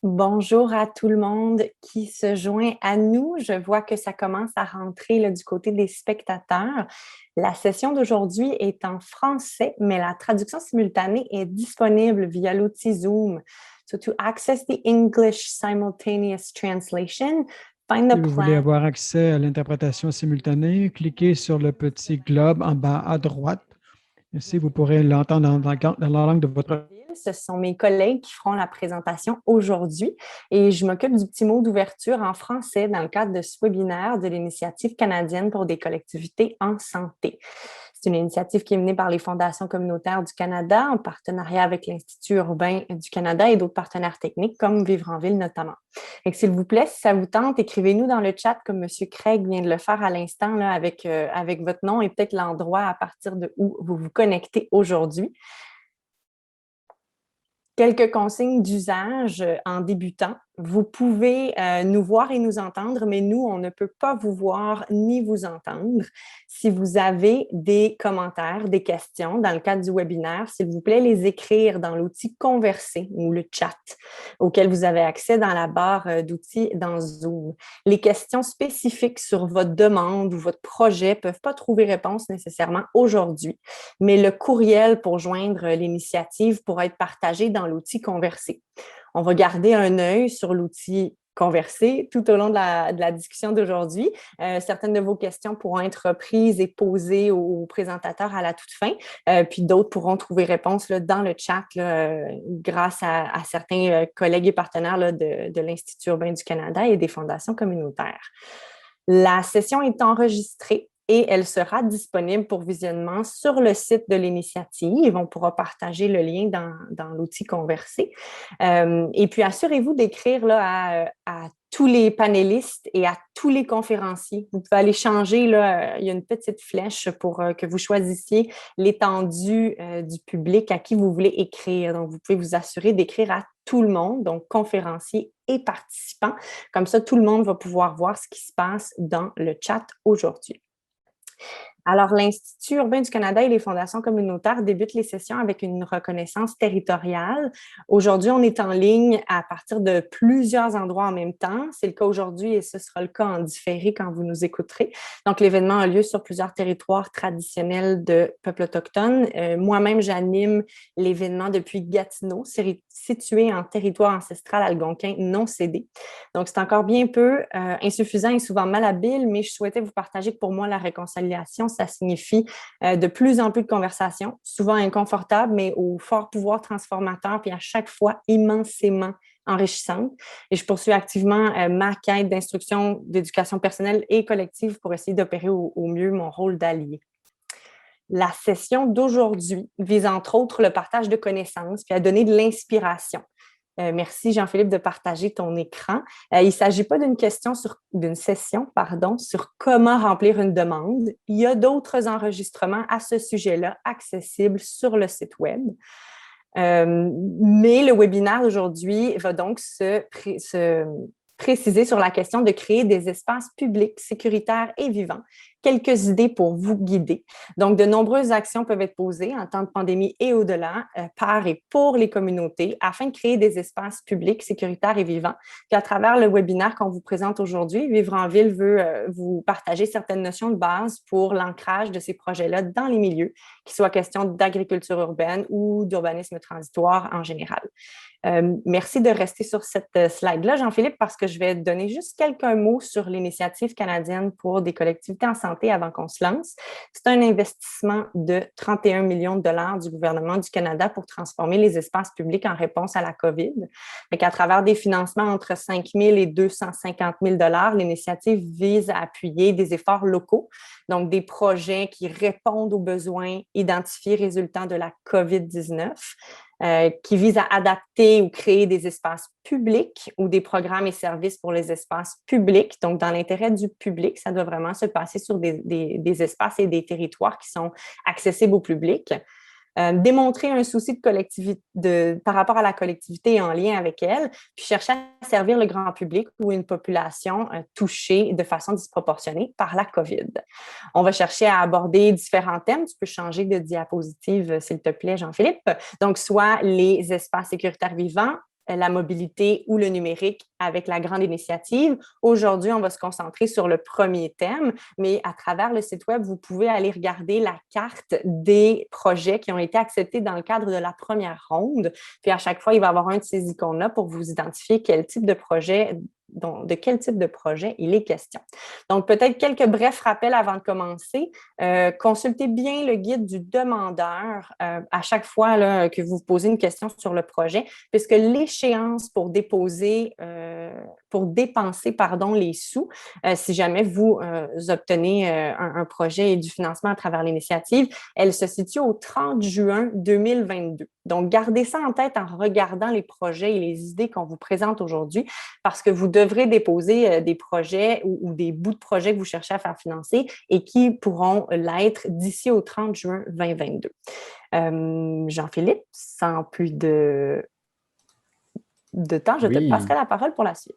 Bonjour à tout le monde qui se joint à nous. Je vois que ça commence à rentrer là, du côté des spectateurs. La session d'aujourd'hui est en français, mais la traduction simultanée est disponible via l'outil Zoom. So to access the English simultaneous translation, find the Si vous voulez plan. avoir accès à l'interprétation simultanée, cliquez sur le petit globe en bas à droite. Ainsi, vous pourrez l'entendre dans la langue de votre... Ce sont mes collègues qui feront la présentation aujourd'hui et je m'occupe du petit mot d'ouverture en français dans le cadre de ce webinaire de l'Initiative canadienne pour des collectivités en santé. C'est une initiative qui est menée par les fondations communautaires du Canada en partenariat avec l'Institut urbain du Canada et d'autres partenaires techniques comme Vivre en ville notamment. Et s'il vous plaît, si ça vous tente, écrivez-nous dans le chat comme M. Craig vient de le faire à l'instant là, avec votre nom et peut-être l'endroit à partir de où vous vous connectez aujourd'hui. Quelques consignes d'usage en débutant. Vous pouvez nous voir et nous entendre, mais nous, on ne peut pas vous voir ni vous entendre. Si vous avez des commentaires, des questions dans le cadre du webinaire, s'il vous plaît, les écrire dans l'outil Converser ou le chat auquel vous avez accès dans la barre d'outils dans Zoom. Les questions spécifiques sur votre demande ou votre projet ne peuvent pas trouver réponse nécessairement aujourd'hui, mais le courriel pour joindre l'initiative pourra être partagé dans l'outil Converser. On va garder un œil sur l'outil Converser tout au long de la discussion d'aujourd'hui. Certaines de vos questions pourront être prises et posées aux présentateurs à la toute fin, puis d'autres pourront trouver réponse là, dans le chat là, grâce à certains collègues et partenaires là, de l'Institut urbain du Canada et des fondations communautaires. La session est enregistrée et elle sera disponible pour visionnement sur le site de l'initiative. On pourra partager le lien dans l'outil Converser. Et puis, assurez-vous d'écrire là, à tous les panélistes et à tous les conférenciers. Vous pouvez aller changer, là, il y a une petite flèche pour que vous choisissiez l'étendue du public à qui vous voulez écrire. Donc, vous pouvez vous assurer d'écrire à tout le monde, donc conférenciers et participants. Comme ça, tout le monde va pouvoir voir ce qui se passe dans le chat aujourd'hui. Alors, l'Institut urbain du Canada et les fondations communautaires débutent les sessions avec une reconnaissance territoriale. Aujourd'hui, on est en ligne à partir de plusieurs endroits en même temps. C'est le cas aujourd'hui et ce sera le cas en différé quand vous nous écouterez. Donc, l'événement a lieu sur plusieurs territoires traditionnels de peuples autochtones. Moi-même, j'anime l'événement depuis Gatineau, situé en territoire ancestral algonquin non cédé. Donc, c'est encore bien peu insuffisant et souvent malhabile, mais je souhaitais vous partager que pour moi, la réconciliation, ça signifie de plus en plus de conversations, souvent inconfortables, mais au fort pouvoir transformateur, puis à chaque fois immensément enrichissante. Et je poursuis activement ma quête d'instruction, d'éducation personnelle et collective pour essayer d'opérer au mieux mon rôle d'allié. La session d'aujourd'hui vise entre autres le partage de connaissances puis à donner de l'inspiration. Merci Jean-Philippe de partager ton écran. Il ne s'agit pas d'une session sur comment remplir une demande. Il y a d'autres enregistrements à ce sujet-là accessibles sur le site web. Mais le webinaire d'aujourd'hui va donc se préciser sur la question de créer des espaces publics sécuritaires et vivants. Quelques idées pour vous guider. Donc, de nombreuses actions peuvent être posées en temps de pandémie et au-delà, par et pour les communautés, afin de créer des espaces publics sécuritaires et vivants. Puis à travers le webinaire qu'on vous présente aujourd'hui, Vivre en ville veut vous partager certaines notions de base pour l'ancrage de ces projets-là dans les milieux, qu'il soit question d'agriculture urbaine ou d'urbanisme transitoire en général. Merci de rester sur cette slide-là, Jean-Philippe, parce que je vais donner juste quelques mots sur l'initiative canadienne pour des collectivités en santé avant qu'on se lance. C'est un investissement de 31 millions de dollars du gouvernement du Canada pour transformer les espaces publics en réponse à la COVID. À travers des financements entre 5 000 et 250 000 dollars, l'initiative vise à appuyer des efforts locaux, donc des projets qui répondent aux besoins identifiés résultant de la COVID-19. Qui vise à adapter ou créer des espaces publics ou des programmes et services pour les espaces publics. Donc, dans l'intérêt du public, ça doit vraiment se passer sur des espaces et des territoires qui sont accessibles au public. Démontrer un souci de collectivité par rapport à la collectivité en lien avec elle, puis chercher à servir le grand public ou une population touchée de façon disproportionnée par la COVID. On va chercher à aborder différents thèmes. Tu peux changer de diapositive, s'il te plaît, Jean-Philippe. Donc, soit les espaces sécuritaires vivants, la mobilité ou le numérique avec la grande initiative. Aujourd'hui, on va se concentrer sur le premier thème, mais à travers le site Web, vous pouvez aller regarder la carte des projets qui ont été acceptés dans le cadre de la première ronde. Puis à chaque fois, il va y avoir un de ces icônes-là pour vous identifier quel type de projet de quel type de projet il est question. Donc, peut-être quelques brefs rappels avant de commencer. Consultez bien le guide du demandeur à chaque fois là, que vous posez une question sur le projet, puisque l'échéance pour dépenser les sous, si jamais vous obtenez un projet et du financement à travers l'initiative, elle se situe au 30 juin 2022. Donc, gardez ça en tête en regardant les projets et les idées qu'on vous présente aujourd'hui, parce que vous devrez déposer des projets ou des bouts de projets que vous cherchez à faire financer et qui pourront l'être d'ici au 30 juin 2022. Jean-Philippe, sans plus de temps, je te passerai la parole pour la suite.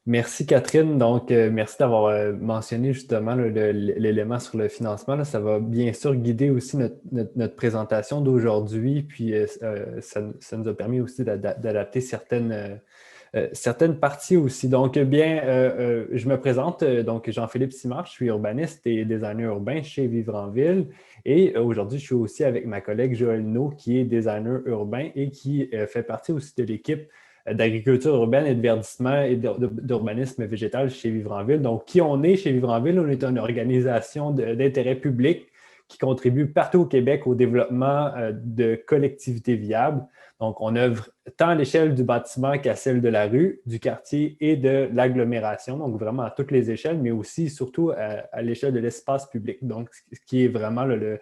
Merci Catherine. Donc, merci d'avoir mentionné justement l'élément sur le financement. Là, ça va bien sûr guider aussi notre présentation d'aujourd'hui. Puis, ça nous a permis aussi d'adapter certaines parties aussi. Donc, je me présente, donc Jean-Philippe Simard, je suis urbaniste et designer urbain chez Vivre en Ville. Et aujourd'hui, je suis aussi avec ma collègue Joëlle No, qui est designer urbain et qui fait partie aussi de l'équipe d'agriculture urbaine et de verdissement et d'urbanisme végétal chez Vivre en Ville. Donc, qui on est chez Vivre en Ville? On est une organisation d'intérêt public qui contribue partout au Québec au développement de collectivités viables. Donc, on œuvre tant à l'échelle du bâtiment qu'à celle de la rue, du quartier et de l'agglomération, donc vraiment à toutes les échelles, mais aussi surtout à l'échelle de l'espace public. Donc, ce qui est vraiment le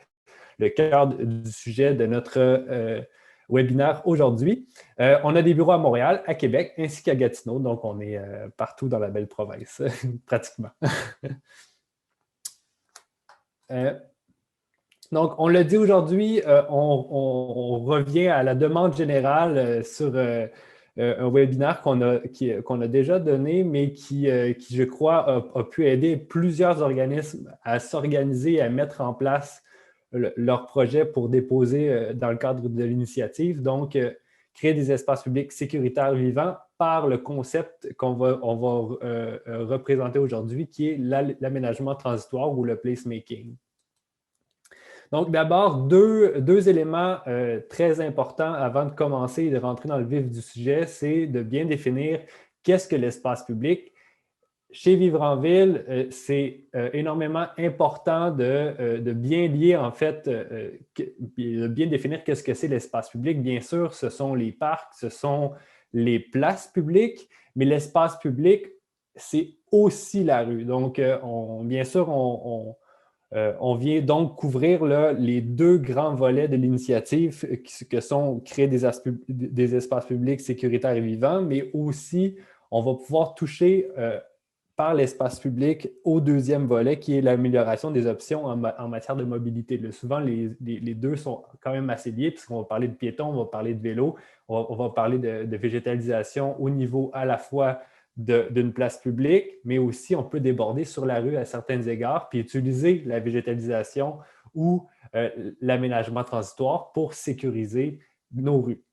cœur du sujet de notre webinaire aujourd'hui. On a des bureaux à Montréal, à Québec, ainsi qu'à Gatineau, donc on est partout dans la belle province, pratiquement. Donc, on l'a dit aujourd'hui, on revient à la demande générale sur un webinaire qu'on a déjà donné, mais qui je crois, a pu aider plusieurs organismes à s'organiser et à mettre en place leur projet pour déposer dans le cadre de l'initiative. Donc, créer des espaces publics sécuritaires vivants par le concept on va représenter aujourd'hui, qui est l'aménagement transitoire ou le placemaking. Donc, d'abord, deux éléments très importants avant de commencer et de rentrer dans le vif du sujet, c'est de bien définir qu'est-ce que l'espace public. Chez Vivre en Ville, c'est énormément important de bien lier, en fait, de bien définir qu'est-ce que c'est l'espace public. Bien sûr, ce sont les parcs, ce sont les places publiques, mais l'espace public, c'est aussi la rue. Donc, bien sûr, on vient donc couvrir là, les deux grands volets de l'initiative que sont créer des espaces publics sécuritaires et vivants, mais aussi on va pouvoir toucher par l'espace public au deuxième volet qui est l'amélioration des options en matière de mobilité. Là, souvent, les deux sont quand même assez liés puisqu'on va parler de piétons, on va parler de vélo, on va parler de végétalisation au niveau à la fois d'une place publique, mais aussi on peut déborder sur la rue à certains égards puis utiliser la végétalisation ou l'aménagement transitoire pour sécuriser nos rues.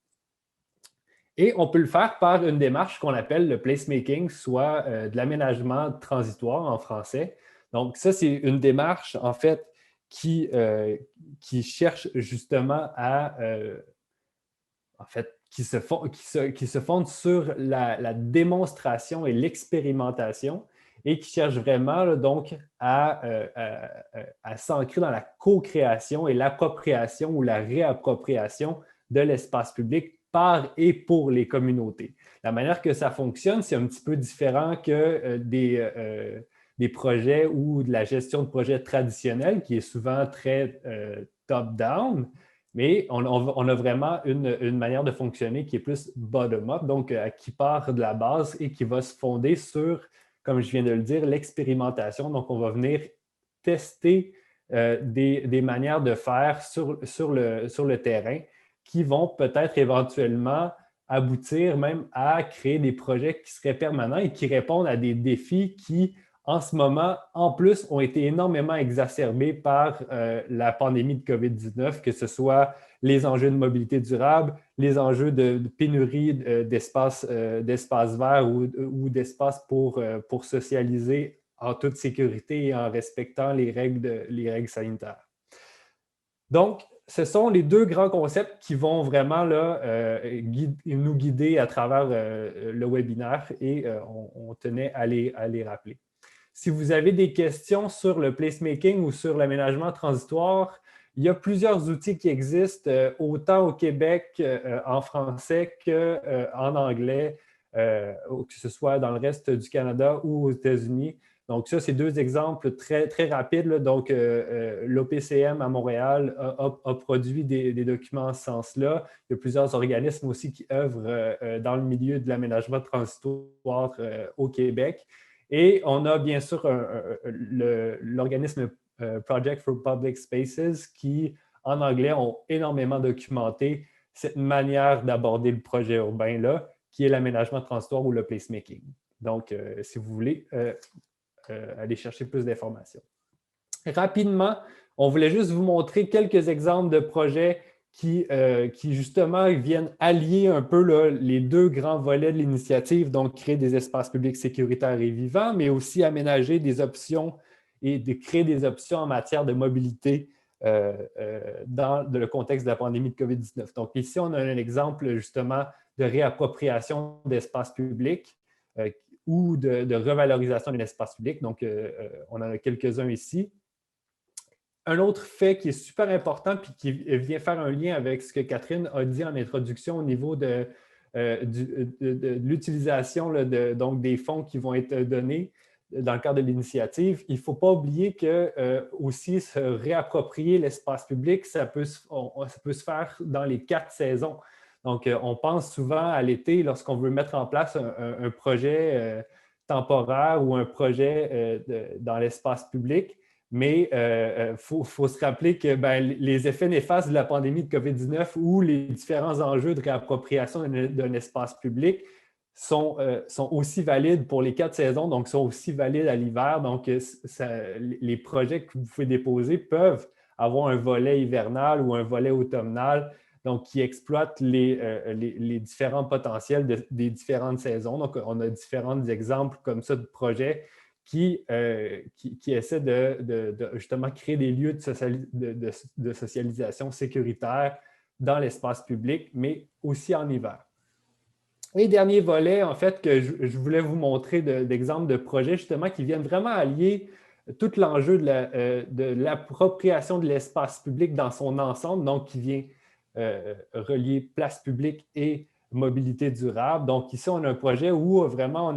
Et on peut le faire par une démarche qu'on appelle le placemaking, soit de l'aménagement transitoire en français. Donc ça, c'est une démarche en fait qui cherche justement à qui se fonde sur la démonstration et l'expérimentation et qui cherche vraiment là, donc à s'ancrer dans la co-création et l'appropriation ou la réappropriation de l'espace public par et pour les communautés. La manière que ça fonctionne, c'est un petit peu différent que des projets ou de la gestion de projets traditionnels qui est souvent très top-down. Mais on a vraiment une manière de fonctionner qui est plus bottom-up, donc qui part de la base et qui va se fonder sur, comme je viens de le dire, l'expérimentation. Donc, on va venir tester des manières de faire sur le terrain qui vont peut-être éventuellement aboutir même à créer des projets qui seraient permanents et qui répondent à des défis qui, en ce moment, en plus, ont été énormément exacerbés par la pandémie de COVID-19, que ce soit les enjeux de mobilité durable, les enjeux de pénurie d'espace vert ou d'espace pour socialiser en toute sécurité et en respectant les règles sanitaires. Donc, ce sont les deux grands concepts qui vont vraiment là, nous guider à travers le webinaire et on tenait à les rappeler. Si vous avez des questions sur le placemaking ou sur l'aménagement transitoire, il y a plusieurs outils qui existent, autant au Québec en français qu'en anglais, que ce soit dans le reste du Canada ou aux États-Unis. Donc, ça, c'est deux exemples très, très rapides. Là. Donc, l'OPCM à Montréal a produit des documents en ce sens-là. Il y a plusieurs organismes aussi qui œuvrent dans le milieu de l'aménagement transitoire au Québec. Et on a bien sûr l'organisme Project for Public Spaces qui, en anglais, ont énormément documenté cette manière d'aborder le projet urbain-là, qui est l'aménagement transitoire ou le placemaking. Donc, si vous voulez aller chercher plus d'informations. Rapidement, on voulait juste vous montrer quelques exemples de projets qui justement viennent allier un peu là, les deux grands volets de l'initiative, donc créer des espaces publics sécuritaires et vivants, mais aussi aménager des options et de créer des options en matière de mobilité dans le contexte de la pandémie de COVID-19. Donc ici, on a un exemple justement de réappropriation d'espaces publics ou de revalorisation de l'espace public. Donc, on en a quelques-uns ici. Un autre fait qui est super important puis qui vient faire un lien avec ce que Catherine a dit en introduction au niveau de l'utilisation donc des fonds qui vont être donnés dans le cadre de l'initiative, il ne faut pas oublier que aussi se réapproprier l'espace public, ça peut se faire dans les 4 saisons. Donc, on pense souvent à l'été lorsqu'on veut mettre en place un projet temporaire ou un projet dans l'espace public. Mais il faut se rappeler que les effets néfastes de la pandémie de COVID-19 ou les différents enjeux de réappropriation d'un espace public sont aussi valides pour les 4 saisons, donc sont aussi valides à l'hiver. Donc, les projets que vous pouvez déposer peuvent avoir un volet hivernal ou un volet automnal, donc qui exploitent les différents potentiels des différentes saisons. Donc, on a différents exemples comme ça de projets qui essaie de justement créer des lieux de socialisation sécuritaire dans l'espace public, mais aussi en hiver. Et dernier volet, en fait, que je voulais vous montrer d'exemples de projets justement qui viennent vraiment allier tout l'enjeu de l'appropriation de l'espace public dans son ensemble, donc qui vient relier place publique et mobilité durable. Donc ici, on a un projet où vraiment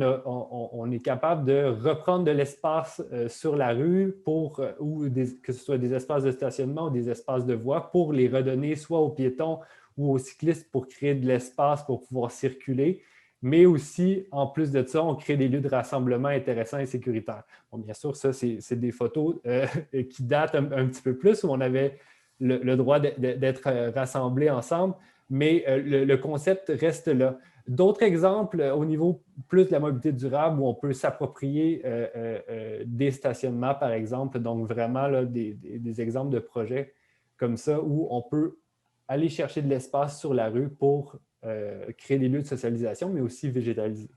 on est capable de reprendre de l'espace sur la rue que ce soit des espaces de stationnement ou des espaces de voie pour les redonner soit aux piétons ou aux cyclistes pour créer de l'espace pour pouvoir circuler. Mais aussi, en plus de ça, on crée des lieux de rassemblement intéressants et sécuritaires. Bon, bien sûr, ça, c'est des photos qui datent un petit peu plus, où on avait le droit d'être rassemblés ensemble. Mais le concept reste là. D'autres exemples au niveau plus de la mobilité durable où on peut s'approprier des stationnements, par exemple. Donc, vraiment là, des exemples de projets comme ça où on peut aller chercher de l'espace sur la rue pour créer des lieux de socialisation, mais aussi végétaliser.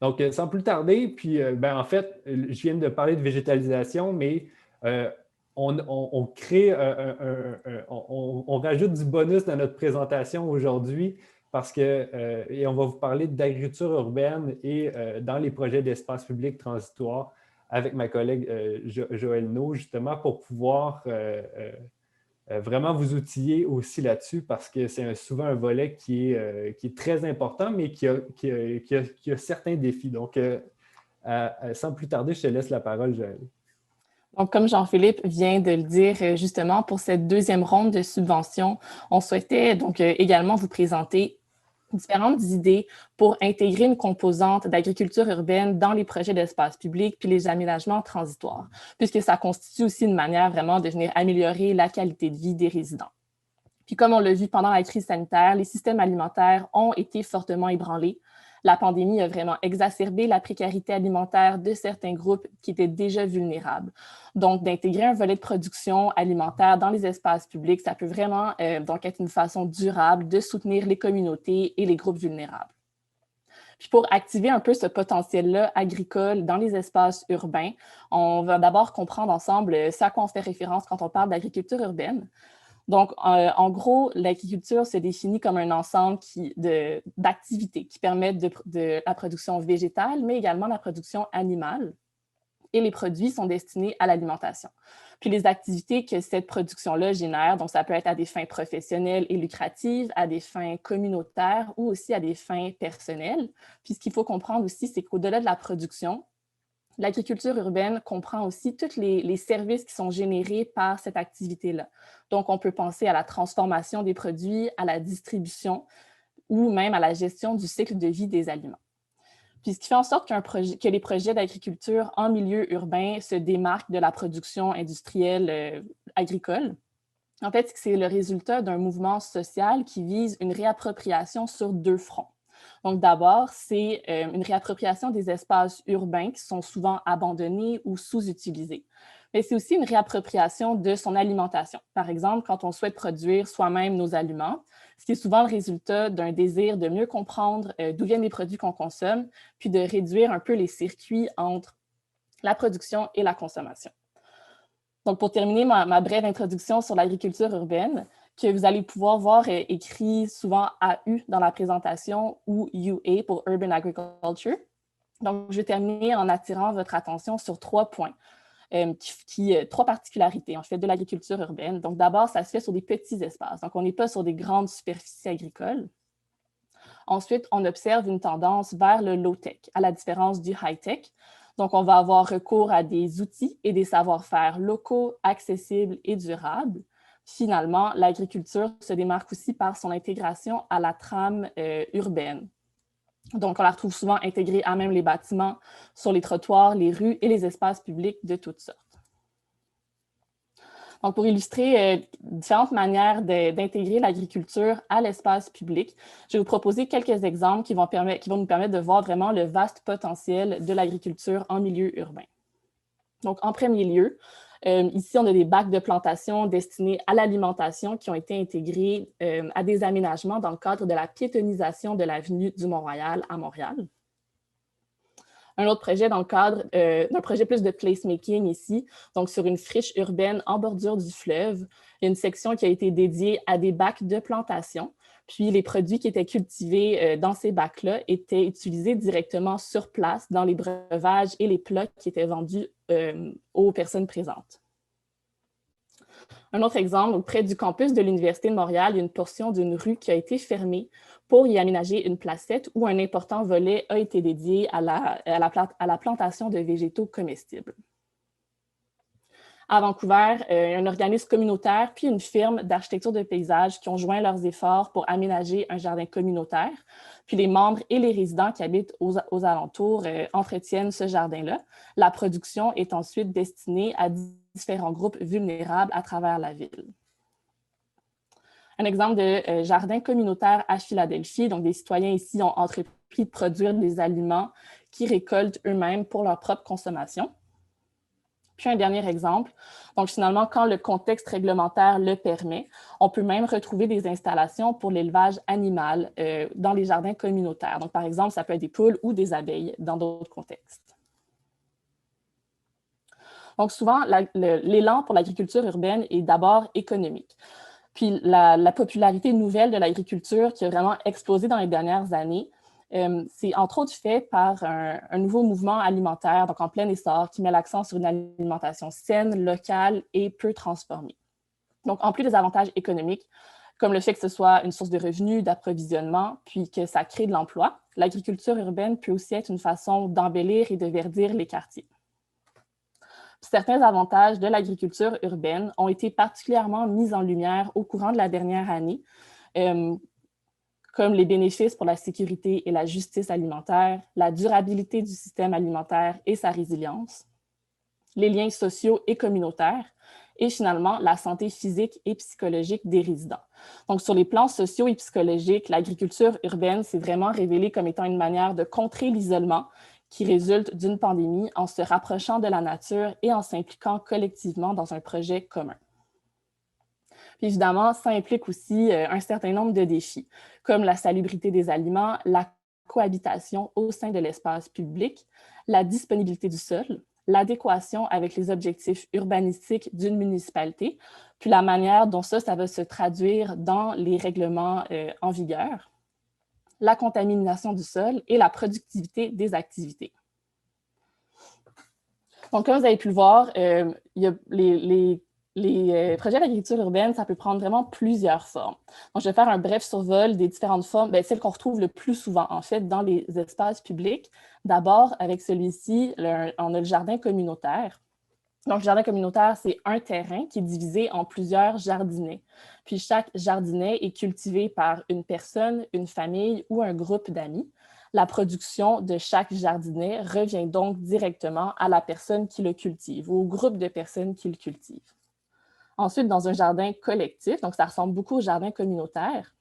Donc, sans plus tarder, puis en fait, je viens de parler de végétalisation, mais on crée, on rajoute du bonus dans notre présentation aujourd'hui parce que, et on va vous parler d'agriculture urbaine et dans les projets d'espace public transitoire avec ma collègue Joëlle No, justement pour pouvoir vraiment vous outiller aussi là-dessus parce que c'est souvent un volet qui est très important, mais qui a certains défis. Donc, sans plus tarder, je te laisse la parole, Joëlle. Donc, comme Jean-Philippe vient de le dire, justement, pour cette deuxième ronde de subventions, on souhaitait donc également vous présenter différentes idées pour intégrer une composante d'agriculture urbaine dans les projets d'espace public puis les aménagements transitoires, puisque ça constitue aussi une manière vraiment de venir améliorer la qualité de vie des résidents. Puis comme on l'a vu pendant la crise sanitaire, les systèmes alimentaires ont été fortement ébranlés La pandémie a vraiment exacerbé la précarité alimentaire de certains groupes qui étaient déjà vulnérables. Donc, d'intégrer un volet de production alimentaire dans les espaces publics, ça peut vraiment donc être une façon durable de soutenir les communautés et les groupes vulnérables. Puis pour activer un peu ce potentiel-là agricole dans les espaces urbains, on va d'abord comprendre ensemble à quoi on fait référence quand on parle d'agriculture urbaine. Donc, en gros, l'agriculture se définit comme un ensemble d'activités qui permettent de la production végétale, mais également la production animale. Et les produits sont destinés à l'alimentation. Puis les activités que cette production-là génère, donc ça peut être à des fins professionnelles et lucratives, à des fins communautaires ou aussi à des fins personnelles. Puis ce qu'il faut comprendre aussi, c'est qu'au-delà de la production, l'agriculture urbaine comprend aussi tous les services qui sont générés par cette activité-là. Donc, on peut penser à la transformation des produits, à la distribution ou même à la gestion du cycle de vie des aliments. Puis ce qui fait en sorte que les projets d'agriculture en milieu urbain se démarquent de la production industrielle agricole. En fait, c'est le résultat d'un mouvement social qui vise une réappropriation sur deux fronts. Donc d'abord, c'est une réappropriation des espaces urbains qui sont souvent abandonnés ou sous-utilisés. Mais c'est aussi une réappropriation de son alimentation. Par exemple, quand on souhaite produire soi-même nos aliments, ce qui est souvent le résultat d'un désir de mieux comprendre d'où viennent les produits qu'on consomme, puis de réduire un peu les circuits entre la production et la consommation. Donc, pour terminer ma brève introduction sur l'agriculture urbaine, que vous allez pouvoir voir écrit souvent AU dans la présentation ou UA pour Urban Agriculture. Donc, je vais terminer en attirant votre attention sur 3 points. Trois particularités, en fait, de l'agriculture urbaine. Donc, d'abord, ça se fait sur des petits espaces. Donc, on n'est pas sur des grandes superficies agricoles. Ensuite, on observe une tendance vers le low-tech, à la différence du high-tech. Donc, on va avoir recours à des outils et des savoir-faire locaux, accessibles et durables. Finalement, l'agriculture se démarque aussi par son intégration à la trame urbaine. Donc, on la retrouve souvent intégrée à même les bâtiments, sur les trottoirs, les rues et les espaces publics de toutes sortes. Donc, pour illustrer différentes manières d'intégrer l'agriculture à l'espace public, je vais vous proposer quelques exemples qui vont nous permettre de voir vraiment le vaste potentiel de l'agriculture en milieu urbain. Donc, en premier lieu, ici, on a des bacs de plantation destinés à l'alimentation qui ont été intégrés à des aménagements dans le cadre de la piétonisation de l'avenue du Mont-Royal à Montréal. Un autre projet dans le cadre d'un projet plus de placemaking ici, donc sur une friche urbaine en bordure du fleuve. Il y a une section qui a été dédiée à des bacs de plantation. Puis les produits qui étaient cultivés dans ces bacs-là étaient utilisés directement sur place dans les breuvages et les plats qui étaient vendus aux personnes présentes. Un autre exemple, donc près du campus de l'Université de Montréal, il y a une portion d'une rue qui a été fermée pour y aménager une placette où un important volet a été dédié à la plantation de végétaux comestibles. À Vancouver, un organisme communautaire puis une firme d'architecture de paysage qui ont joint leurs efforts pour aménager un jardin communautaire. Puis les membres et les résidents qui habitent aux alentours entretiennent ce jardin-là. La production est ensuite destinée à différents groupes vulnérables à travers la ville. Un exemple de jardin communautaire à Philadelphie. Donc, des citoyens ici ont entrepris de produire des aliments qu'ils récoltent eux-mêmes pour leur propre consommation. Puis un dernier exemple, donc finalement, quand le contexte réglementaire le permet, on peut même retrouver des installations pour l'élevage animal dans les jardins communautaires. Donc par exemple, ça peut être des poules ou des abeilles dans d'autres contextes. Donc souvent, l'élan pour l'agriculture urbaine est d'abord économique. Puis la popularité nouvelle de l'agriculture qui a vraiment explosé dans les dernières années, c'est entre autres fait par un nouveau mouvement alimentaire, donc en plein essor, qui met l'accent sur une alimentation saine, locale et peu transformée. Donc, en plus des avantages économiques, comme le fait que ce soit une source de revenus, d'approvisionnement, puis que ça crée de l'emploi, l'agriculture urbaine peut aussi être une façon d'embellir et de verdir les quartiers. Certains avantages de l'agriculture urbaine ont été particulièrement mis en lumière au courant de la dernière année, comme les bénéfices pour la sécurité et la justice alimentaire, la durabilité du système alimentaire et sa résilience, les liens sociaux et communautaires, et finalement la santé physique et psychologique des résidents. Donc, sur les plans sociaux et psychologiques, l'agriculture urbaine s'est vraiment révélée comme étant une manière de contrer l'isolement qui résulte d'une pandémie en se rapprochant de la nature et en s'impliquant collectivement dans un projet commun. Puis évidemment, ça implique aussi un certain nombre de défis, comme la salubrité des aliments, la cohabitation au sein de l'espace public, la disponibilité du sol, l'adéquation avec les objectifs urbanistiques d'une municipalité, puis la manière dont ça va se traduire dans les règlements en vigueur, la contamination du sol et la productivité des activités. Donc, comme vous avez pu le voir, il y a les projets d'agriculture urbaine, ça peut prendre vraiment plusieurs formes. Donc, je vais faire un bref survol des différentes formes, celles qu'on retrouve le plus souvent, en fait, dans les espaces publics. D'abord, avec celui-ci, on a le jardin communautaire. Donc, le jardin communautaire, c'est un terrain qui est divisé en plusieurs jardinets. Puis, chaque jardinet est cultivé par une personne, une famille ou un groupe d'amis. La production de chaque jardinet revient donc directement à la personne qui le cultive ou au groupe de personnes qui le cultivent. Ensuite, dans un jardin collectif, donc ça ressemble beaucoup au jardin communautaire,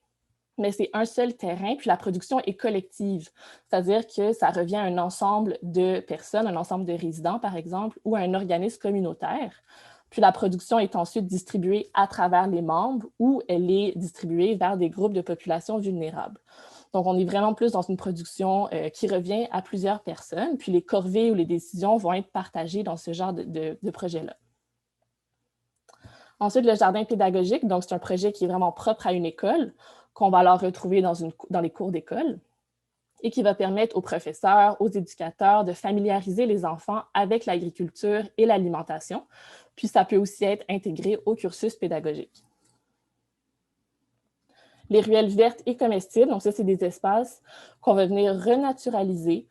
mais c'est un seul terrain, puis la production est collective, c'est-à-dire que ça revient à un ensemble de personnes, un ensemble de résidents, par exemple, ou à un organisme communautaire. Puis la production est ensuite distribuée à travers les membres ou elle est distribuée vers des groupes de populations vulnérables. Donc, on est vraiment plus dans une production qui revient à plusieurs personnes, puis les corvées ou les décisions vont être partagées dans ce genre de projet-là. Ensuite, le jardin pédagogique, donc c'est un projet qui est vraiment propre à une école, qu'on va alors retrouver dans les cours d'école et qui va permettre aux professeurs, aux éducateurs de familiariser les enfants avec l'agriculture et l'alimentation. Puis ça peut aussi être intégré au cursus pédagogique. Les ruelles vertes et comestibles, donc ça, c'est des espaces qu'on va venir renaturaliser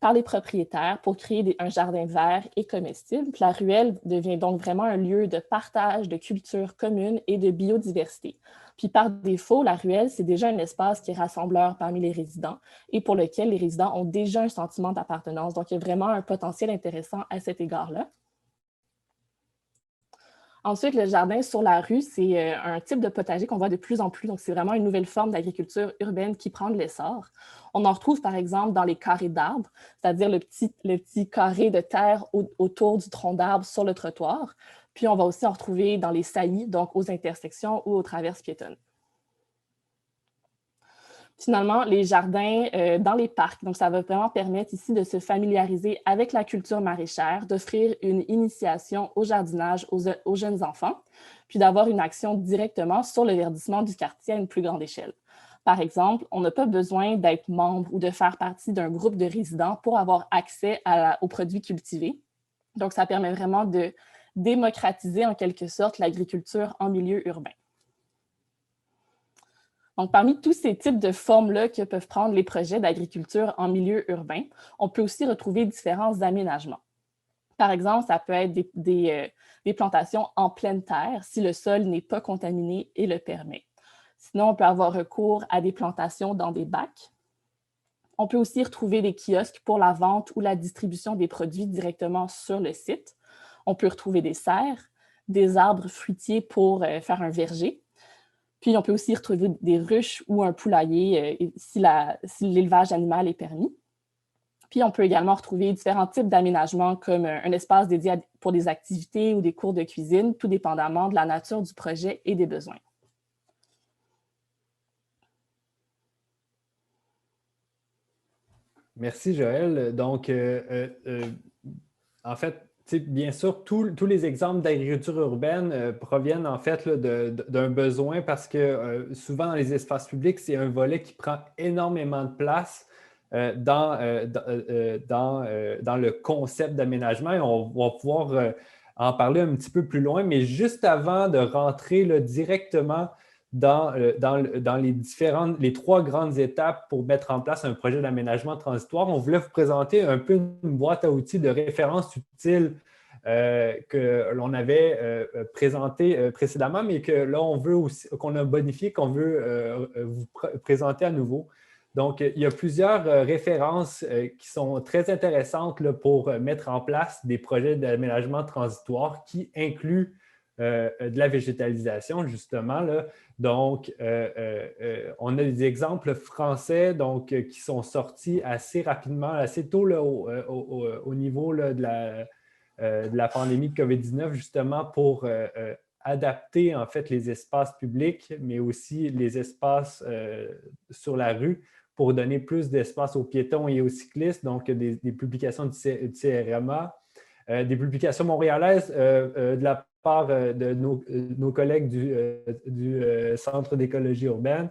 par les propriétaires pour créer un jardin vert et comestible. Puis la ruelle devient donc vraiment un lieu de partage, de culture commune et de biodiversité. Puis par défaut, la ruelle, c'est déjà un espace qui est rassembleur parmi les résidents et pour lequel les résidents ont déjà un sentiment d'appartenance. Donc, il y a vraiment un potentiel intéressant à cet égard-là. Ensuite, le jardin sur la rue, c'est un type de potager qu'on voit de plus en plus. Donc, c'est vraiment une nouvelle forme d'agriculture urbaine qui prend de l'essor. On en retrouve, par exemple, dans les carrés d'arbres, c'est-à-dire le petit carré de terre autour du tronc d'arbre sur le trottoir. Puis, on va aussi en retrouver dans les saillies, donc aux intersections ou aux traverses piétonnes. Finalement, les jardins dans les parcs. Donc, ça va vraiment permettre ici de se familiariser avec la culture maraîchère, d'offrir une initiation au jardinage aux jeunes enfants, puis d'avoir une action directement sur le verdissement du quartier à une plus grande échelle. Par exemple, on n'a pas besoin d'être membre ou de faire partie d'un groupe de résidents pour avoir accès aux produits cultivés. Donc, ça permet vraiment de démocratiser en quelque sorte l'agriculture en milieu urbain. Donc, parmi tous ces types de formes-là que peuvent prendre les projets d'agriculture en milieu urbain, on peut aussi retrouver différents aménagements. Par exemple, ça peut être des plantations en pleine terre si le sol n'est pas contaminé et le permet. Sinon, on peut avoir recours à des plantations dans des bacs. On peut aussi retrouver des kiosques pour la vente ou la distribution des produits directement sur le site. On peut retrouver des serres, des arbres fruitiers pour faire un verger. Puis, on peut aussi retrouver des ruches ou un poulailler si l'élevage animal est permis. Puis, on peut également retrouver différents types d'aménagements comme un espace dédié pour des activités ou des cours de cuisine, tout dépendamment de la nature du projet et des besoins. Merci, Joël. Donc, en fait, bien sûr, tous les exemples d'agriculture urbaine proviennent en fait d'un besoin parce que souvent dans les espaces publics, c'est un volet qui prend énormément de place dans le concept d'aménagement et on va pouvoir en parler un petit peu plus loin. Mais juste avant de rentrer directement dans les trois grandes étapes pour mettre en place un projet d'aménagement transitoire, on voulait vous présenter un peu une boîte à outils de référence utile que l'on avait présenté précédemment, mais que là, on veut aussi, qu'on a bonifié, qu'on veut vous présenter à nouveau. Donc, il y a plusieurs références qui sont très intéressantes là, pour mettre en place des projets d'aménagement transitoire qui incluent de la végétalisation, justement, là. Donc, on a des exemples français donc, qui sont sortis assez rapidement, assez tôt là, au niveau là, de la pandémie de COVID-19, justement pour adapter en fait les espaces publics, mais aussi les espaces sur la rue pour donner plus d'espace aux piétons et aux cyclistes. Donc, des publications du CRMA, des publications montréalaises de la part de nos collègues du Centre d'écologie urbaine.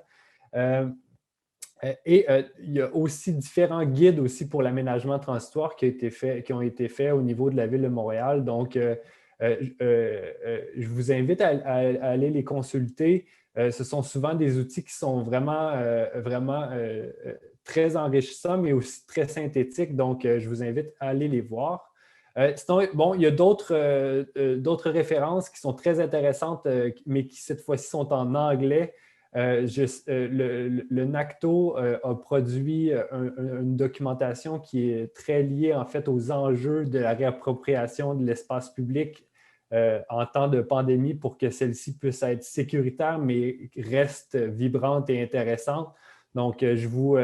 Et il y a aussi différents guides aussi pour l'aménagement transitoire qui ont été faits au niveau de la Ville de Montréal. Donc, je vous invite à aller les consulter. Ce sont souvent des outils qui sont vraiment très enrichissants, mais aussi très synthétiques. Donc, je vous invite à aller les voir. Sinon, bon, il y a d'autres références qui sont très intéressantes, mais qui cette fois-ci sont en anglais. Le NACTO a produit une documentation qui est très liée en fait aux enjeux de la réappropriation de l'espace public en temps de pandémie pour que celle-ci puisse être sécuritaire mais reste vibrante et intéressante. Donc, je vous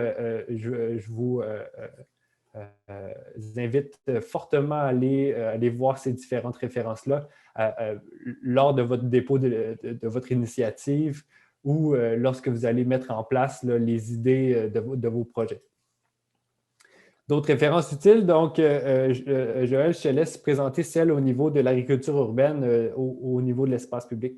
invite fortement à aller voir ces différentes références-là lors de votre dépôt de votre initiative ou lorsque vous allez mettre en place là, les idées de vos projets. D'autres références utiles, donc Joël, je te laisse présenter celle au niveau de l'agriculture urbaine, au niveau de l'espace public.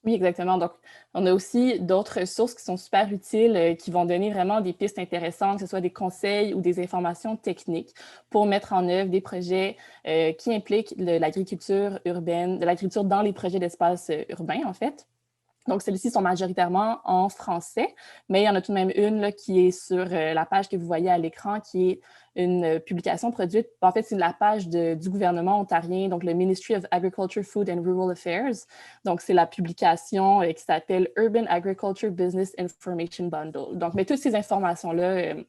Oui, exactement. Donc, on a aussi d'autres ressources qui sont super utiles, qui vont donner vraiment des pistes intéressantes, que ce soit des conseils ou des informations techniques pour mettre en œuvre des projets qui impliquent l'agriculture urbaine, de l'agriculture dans les projets d'espace urbain, en fait. Donc, celles-ci sont majoritairement en français, mais il y en a tout de même une là, qui est sur la page que vous voyez à l'écran, qui est une publication produite. En fait, c'est la page du gouvernement ontarien, donc le Ministry of Agriculture, Food and Rural Affairs. Donc, c'est la publication qui s'appelle Urban Agriculture Business Information Bundle. Donc, mais toutes ces informations-là, vous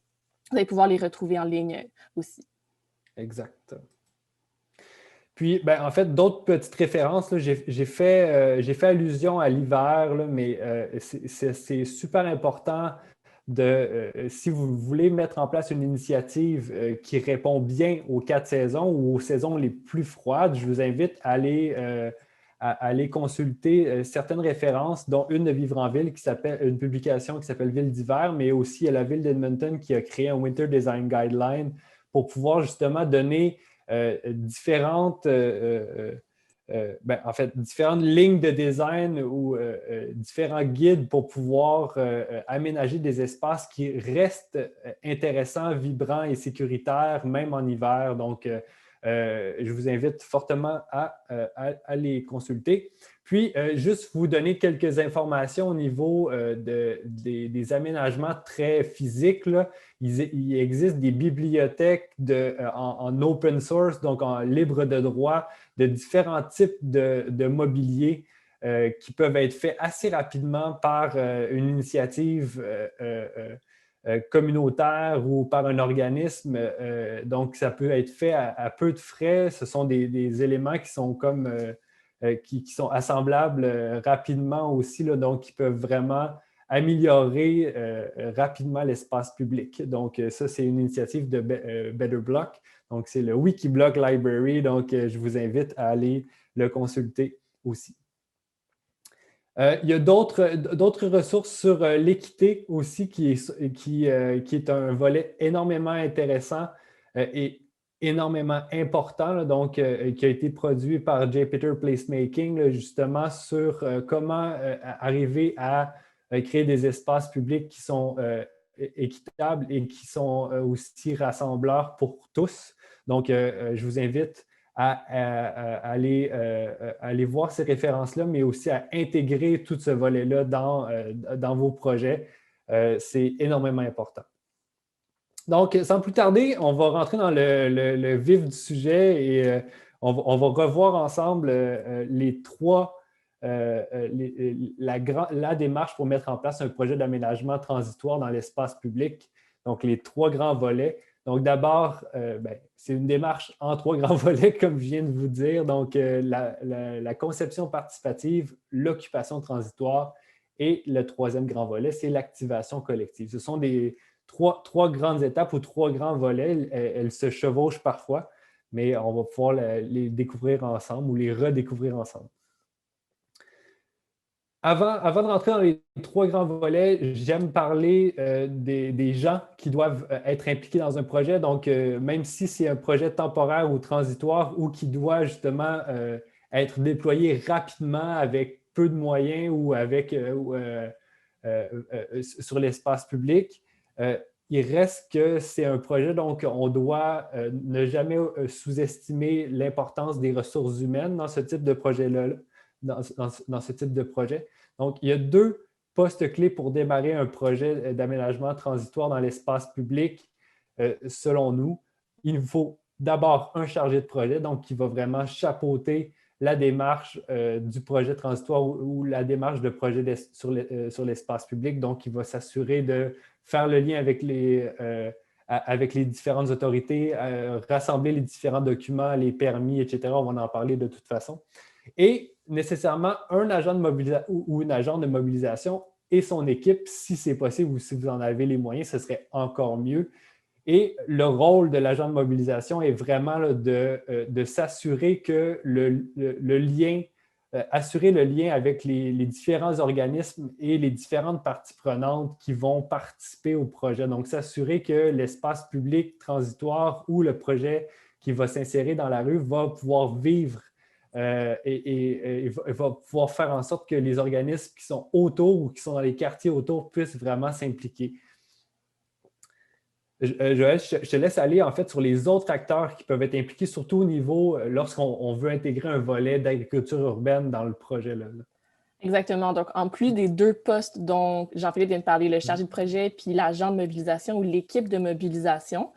allez pouvoir les retrouver en ligne aussi. Exact. Puis, ben, en fait, d'autres petites références, j'ai fait allusion à l'hiver, mais c'est super important si vous voulez mettre en place une initiative qui répond bien aux 4 saisons ou aux saisons les plus froides, je vous invite à aller consulter certaines références, dont une de Vivre en Ville, une publication qui s'appelle Ville d'hiver, mais aussi à la Ville d'Edmonton qui a créé un Winter Design Guideline pour pouvoir justement donner différentes lignes de design ou différents guides pour pouvoir aménager des espaces qui restent intéressants, vibrants et sécuritaires, même en hiver. Donc, je vous invite fortement à les consulter. Puis, juste vous donner quelques informations au niveau des aménagements très physiques, là. Il existe des bibliothèques en open source, donc en libre de droit, de différents types de mobilier qui peuvent être faits assez rapidement par une initiative communautaire ou par un organisme. Donc, ça peut être fait à peu de frais. Ce sont des éléments qui sont qui sont assemblables rapidement aussi, là, donc qui peuvent vraiment améliorer rapidement l'espace public. Donc, ça, c'est une initiative de Better Block. Donc, c'est le Wikiblock Library. Donc, je vous invite à aller le consulter aussi. Il y a d'autres ressources sur l'équité aussi, qui est un volet énormément intéressant et énormément important, là, donc, qui a été produit par J. Peter Placemaking, là, justement, sur comment arriver à créer des espaces publics qui sont équitables et qui sont aussi rassembleurs pour tous. Donc, je vous invite à aller voir ces références-là, mais aussi à intégrer tout ce volet-là dans vos projets. C'est énormément important. Donc, sans plus tarder, on va rentrer dans le vif du sujet et on va revoir ensemble la démarche pour mettre en place un projet d'aménagement transitoire dans l'espace public. Donc, les 3 grands volets. Donc, d'abord, c'est une démarche en 3 grands volets, comme je viens de vous dire. Donc, la conception participative, l'occupation transitoire et le 3e grand volet, c'est l'activation collective. Ce sont des trois grandes étapes ou 3 grands volets. Elles se chevauchent parfois, mais on va pouvoir les découvrir ensemble ou les redécouvrir ensemble. Avant de rentrer dans les 3 grands volets, j'aime parler des gens qui doivent être impliqués dans un projet. Donc, même si c'est un projet temporaire ou transitoire ou qui doit justement être déployé rapidement avec peu de moyens ou sur l'espace public, il reste que c'est un projet, donc on doit ne jamais sous-estimer l'importance des ressources humaines dans ce type de projet-là. Dans ce type de projet. Donc, il y a 2 postes clés pour démarrer un projet d'aménagement transitoire dans l'espace public, selon nous. Il nous faut d'abord un chargé de projet, donc qui va vraiment chapeauter la démarche du projet transitoire ou la démarche de projet sur l'espace public. Donc, il va s'assurer de faire le lien avec les différentes autorités, rassembler les différents documents, les permis, etc. On va en parler de toute façon. Et nécessairement un agent de mobilisation ou une agent de mobilisation et son équipe, si c'est possible ou si vous en avez les moyens, ce serait encore mieux. Et le rôle de l'agent de mobilisation est vraiment là, de s'assurer que assurer le lien avec les différents organismes et les différentes parties prenantes qui vont participer au projet. Donc, s'assurer que l'espace public transitoire ou le projet qui va s'insérer dans la rue va pouvoir vivre et va pouvoir faire en sorte que les organismes qui sont autour ou qui sont dans les quartiers autour puissent vraiment s'impliquer. Joël, je te laisse aller en fait sur les autres acteurs qui peuvent être impliqués, surtout au niveau lorsqu'on veut intégrer un volet d'agriculture urbaine dans le projet. Là. Exactement. Donc, en plus des 2 postes dont Jean-Philippe vient de parler, le chargé de projet puis l'agent de mobilisation ou l'équipe de mobilisation,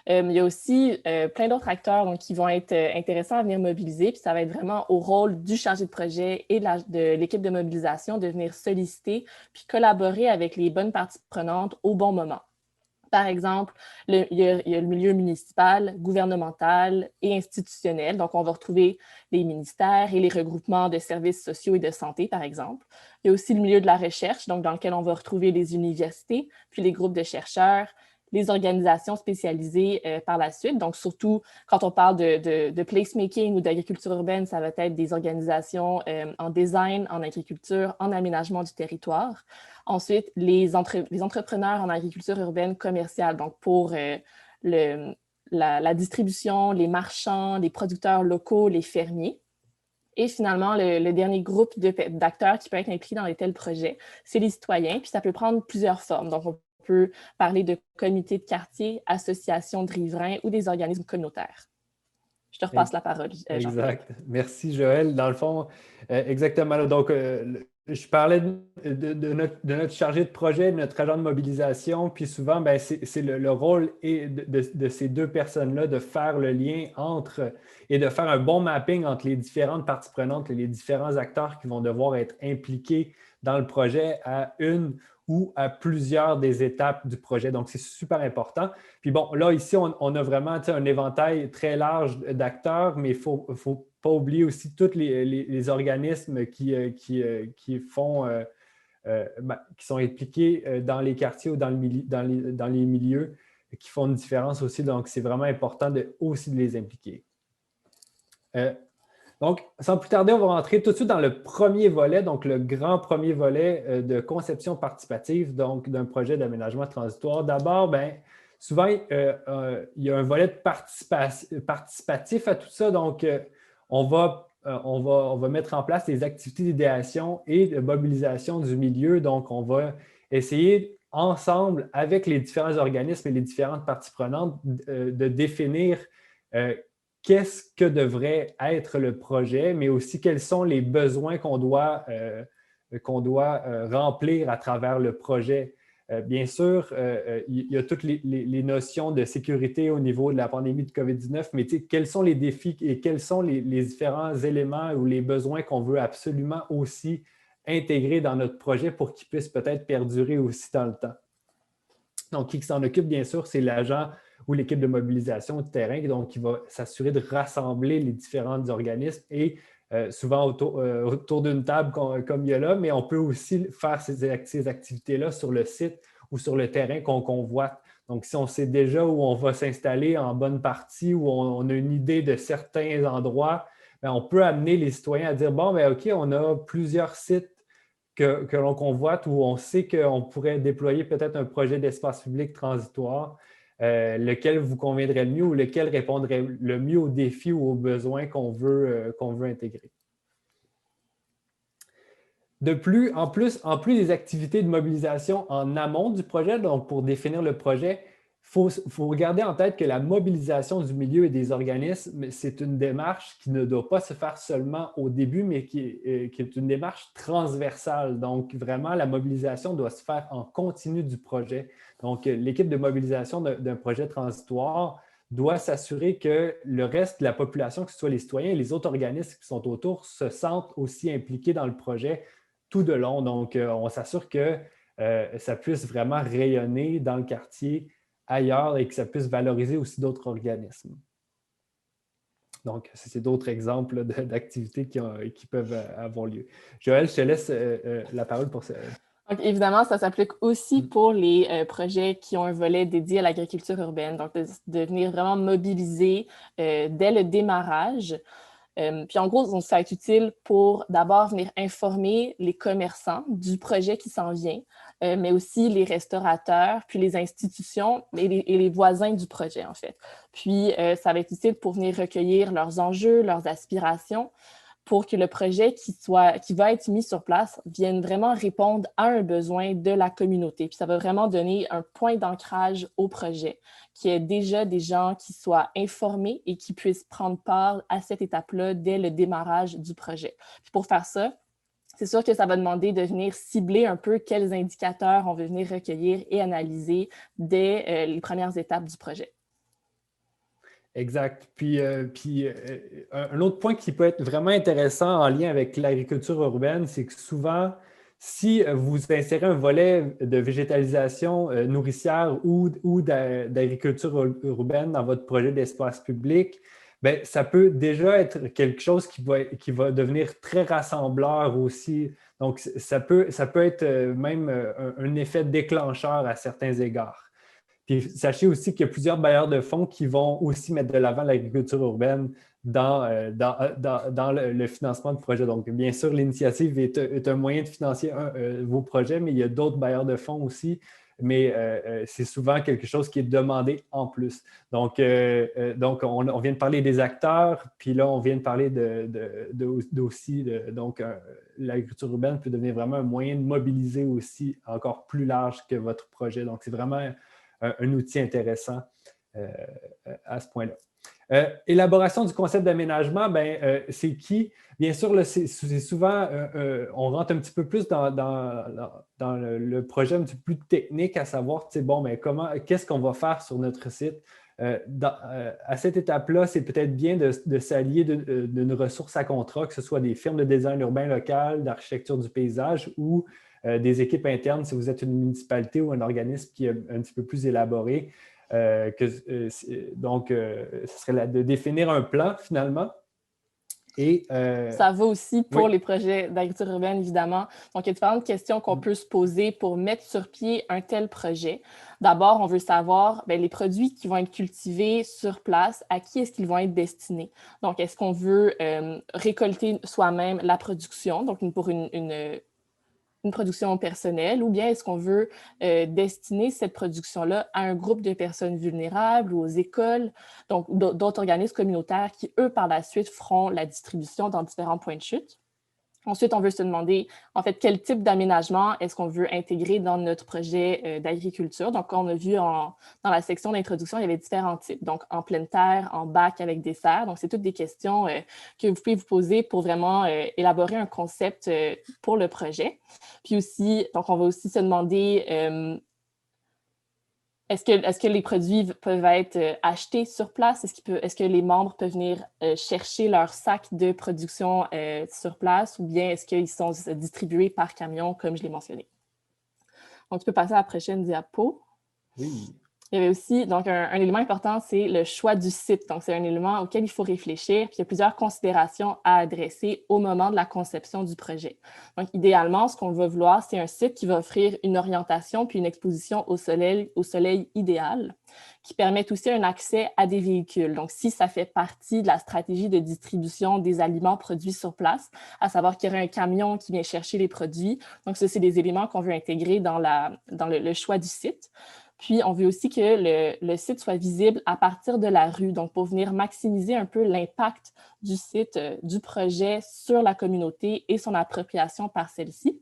il y a aussi plein d'autres acteurs donc, qui vont être intéressants à venir mobiliser. Puis ça va être vraiment au rôle du chargé de projet et de l'équipe de mobilisation de venir solliciter puis collaborer avec les bonnes parties prenantes au bon moment. Par exemple, il y a le milieu municipal, gouvernemental et institutionnel. Donc, on va retrouver les ministères et les regroupements de services sociaux et de santé, par exemple. Il y a aussi le milieu de la recherche, donc dans lequel on va retrouver les universités, puis les groupes de chercheurs, les organisations spécialisées par la suite. Donc, surtout quand on parle de placemaking ou d'agriculture urbaine, ça va être des organisations en design, en agriculture, en aménagement du territoire. Ensuite, les entrepreneurs en agriculture urbaine commerciale, donc pour la distribution, les marchands, les producteurs locaux, les fermiers. Et finalement, le dernier groupe d'acteurs qui peut être impliqué dans les tels projets, c'est les citoyens, puis ça peut prendre plusieurs formes. Donc, on peut parler de comités de quartier, associations de riverains ou des organismes communautaires. Je te repasse la parole, Jean-Philippe. Exact. Merci, Joël. Dans le fond, exactement. Donc, je parlais de notre chargé de projet, de notre agent de mobilisation, puis souvent, c'est le rôle de ces 2 personnes-là de faire le lien entre et de faire un bon mapping entre les différentes parties prenantes et les différents acteurs qui vont devoir être impliqués dans le projet à une ou à plusieurs des étapes du projet. Donc, c'est super important. Puis bon, là, ici, on a vraiment un éventail très large d'acteurs, mais il ne faut pas oublier aussi tous les organismes qui sont impliqués dans les quartiers ou dans les milieux, qui font une différence aussi. Donc, c'est vraiment important aussi de les impliquer. Donc, sans plus tarder, on va rentrer tout de suite dans le premier volet, donc le grand premier volet de conception participative, donc d'un projet d'aménagement transitoire. D'abord, souvent, il y a un volet participatif à tout ça. Donc, on va mettre en place des activités d'idéation et de mobilisation du milieu. Donc, on va essayer ensemble, avec les différents organismes et les différentes parties prenantes, de définir qu'est-ce que devrait être le projet, mais aussi quels sont les besoins qu'on doit remplir à travers le projet. Bien sûr, il y a toutes les notions de sécurité au niveau de la pandémie de COVID-19, mais quels sont les défis et quels sont les différents éléments ou les besoins qu'on veut absolument aussi intégrer dans notre projet pour qu'ils puissent peut-être perdurer aussi dans le temps. Donc, qui s'en occupe, bien sûr, c'est l'agent ou l'équipe de mobilisation de terrain, donc qui va s'assurer de rassembler les différents organismes et souvent autour d'une table comme il y a là, mais on peut aussi faire ces activités-là sur le site ou sur le terrain qu'on convoite. Donc, si on sait déjà où on va s'installer en bonne partie, où on a une idée de certains endroits, bien, on peut amener les citoyens à dire, bon, bien, OK, on a plusieurs sites que l'on convoite où on sait qu'on pourrait déployer peut-être un projet d'espace public transitoire, lequel vous conviendrait le mieux ou lequel répondrait le mieux aux défis ou aux besoins qu'on veut intégrer. De plus, en plus des activités de mobilisation en amont du projet, donc pour définir le projet, il faut garder en tête que la mobilisation du milieu et des organismes, c'est une démarche qui ne doit pas se faire seulement au début, mais qui est une démarche transversale. Donc, vraiment, la mobilisation doit se faire en continu du projet. Donc, l'équipe de mobilisation d'un projet transitoire doit s'assurer que le reste de la population, que ce soit les citoyens et les autres organismes qui sont autour, se sentent aussi impliqués dans le projet tout de long. Donc, on s'assure que ça puisse vraiment rayonner dans le quartier ailleurs et que ça puisse valoriser aussi d'autres organismes. Donc, c'est d'autres exemples d'activités qui peuvent avoir lieu. Joël, je te laisse la parole pour ça. Donc, évidemment, ça s'applique aussi pour les projets qui ont un volet dédié à l'agriculture urbaine. Donc, de venir vraiment mobiliser dès le démarrage. Puis en gros, ça va être utile pour d'abord venir informer les commerçants du projet qui s'en vient, mais aussi les restaurateurs, puis les institutions et les voisins du projet, en fait. Puis ça va être utile pour venir recueillir leurs enjeux, leurs aspirations, pour que le projet qui va être mis sur place vienne vraiment répondre à un besoin de la communauté. Puis ça va vraiment donner un point d'ancrage au projet, qu'il y ait déjà des gens qui soient informés et qui puissent prendre part à cette étape-là dès le démarrage du projet. Puis pour faire ça, c'est sûr que ça va demander de venir cibler un peu quels indicateurs on veut venir recueillir et analyser dès les premières étapes du projet. Exact. Puis, un autre point qui peut être vraiment intéressant en lien avec l'agriculture urbaine, c'est que souvent, si vous insérez un volet de végétalisation nourricière ou d'agriculture urbaine dans votre projet d'espace public, bien, ça peut déjà être quelque chose qui va devenir très rassembleur aussi. Donc, ça peut être même un effet déclencheur à certains égards. Puis sachez aussi qu'il y a plusieurs bailleurs de fonds qui vont aussi mettre de l'avant l'agriculture urbaine dans le financement de projets. Donc, bien sûr, l'initiative est un moyen de financer vos projets, mais il y a d'autres bailleurs de fonds aussi. Mais c'est souvent quelque chose qui est demandé en plus. Donc on vient de parler des acteurs, puis là, on vient de parler donc, l'agriculture urbaine peut devenir vraiment un moyen de mobiliser aussi encore plus large que votre projet. Donc, c'est vraiment un outil intéressant à ce point-là. Élaboration du concept d'aménagement, c'est qui? Bien sûr, là, c'est souvent, on rentre un petit peu plus dans le projet un petit peu plus technique, à savoir, qu'est-ce qu'on va faire sur notre site? À cette étape-là, c'est peut-être bien de s'allier d'une ressource à contrat, que ce soit des firmes de design urbain local, d'architecture du paysage ou des équipes internes si vous êtes une municipalité ou un organisme qui est un petit peu plus élaboré. Donc, ce serait de définir un plan finalement. Ça va aussi pour les projets d'agriculture urbaine, évidemment. Donc, il y a différentes questions qu'on peut se poser pour mettre sur pied un tel projet. D'abord, on veut savoir les produits qui vont être cultivés sur place, à qui est-ce qu'ils vont être destinés. Donc, est-ce qu'on veut récolter soi-même la production, donc pour une production personnelle, ou bien est-ce qu'on veut destiner cette production-là à un groupe de personnes vulnérables ou aux écoles, donc d'autres organismes communautaires qui, eux, par la suite, feront la distribution dans différents points de chute. Ensuite, on veut se demander, en fait, quel type d'aménagement est-ce qu'on veut intégrer dans notre projet d'agriculture. Donc, on a vu dans la section d'introduction, il y avait différents types. Donc, en pleine terre, en bac avec des serres. Donc, c'est toutes des questions que vous pouvez vous poser pour vraiment élaborer un concept pour le projet. Puis aussi, donc, on va aussi se demander est-ce que les produits peuvent être achetés sur place? Est-ce que les membres peuvent venir chercher leur sac de production sur place ou bien est-ce qu'ils sont distribués par camion, comme je l'ai mentionné? Donc, tu peux passer à la prochaine diapo. Oui. Il y avait aussi, donc, un élément important, c'est le choix du site. Donc, c'est un élément auquel il faut réfléchir, puis il y a plusieurs considérations à adresser au moment de la conception du projet. Donc, idéalement, ce qu'on va vouloir, c'est un site qui va offrir une orientation puis une exposition au soleil idéal, qui permet aussi un accès à des véhicules. Donc, si ça fait partie de la stratégie de distribution des aliments produits sur place, à savoir qu'il y aurait un camion qui vient chercher les produits. Donc, ça, c'est des éléments qu'on veut intégrer dans le choix du site. Puis, on veut aussi que le site soit visible à partir de la rue, donc pour venir maximiser un peu l'impact du site, du projet sur la communauté et son appropriation par celle-ci.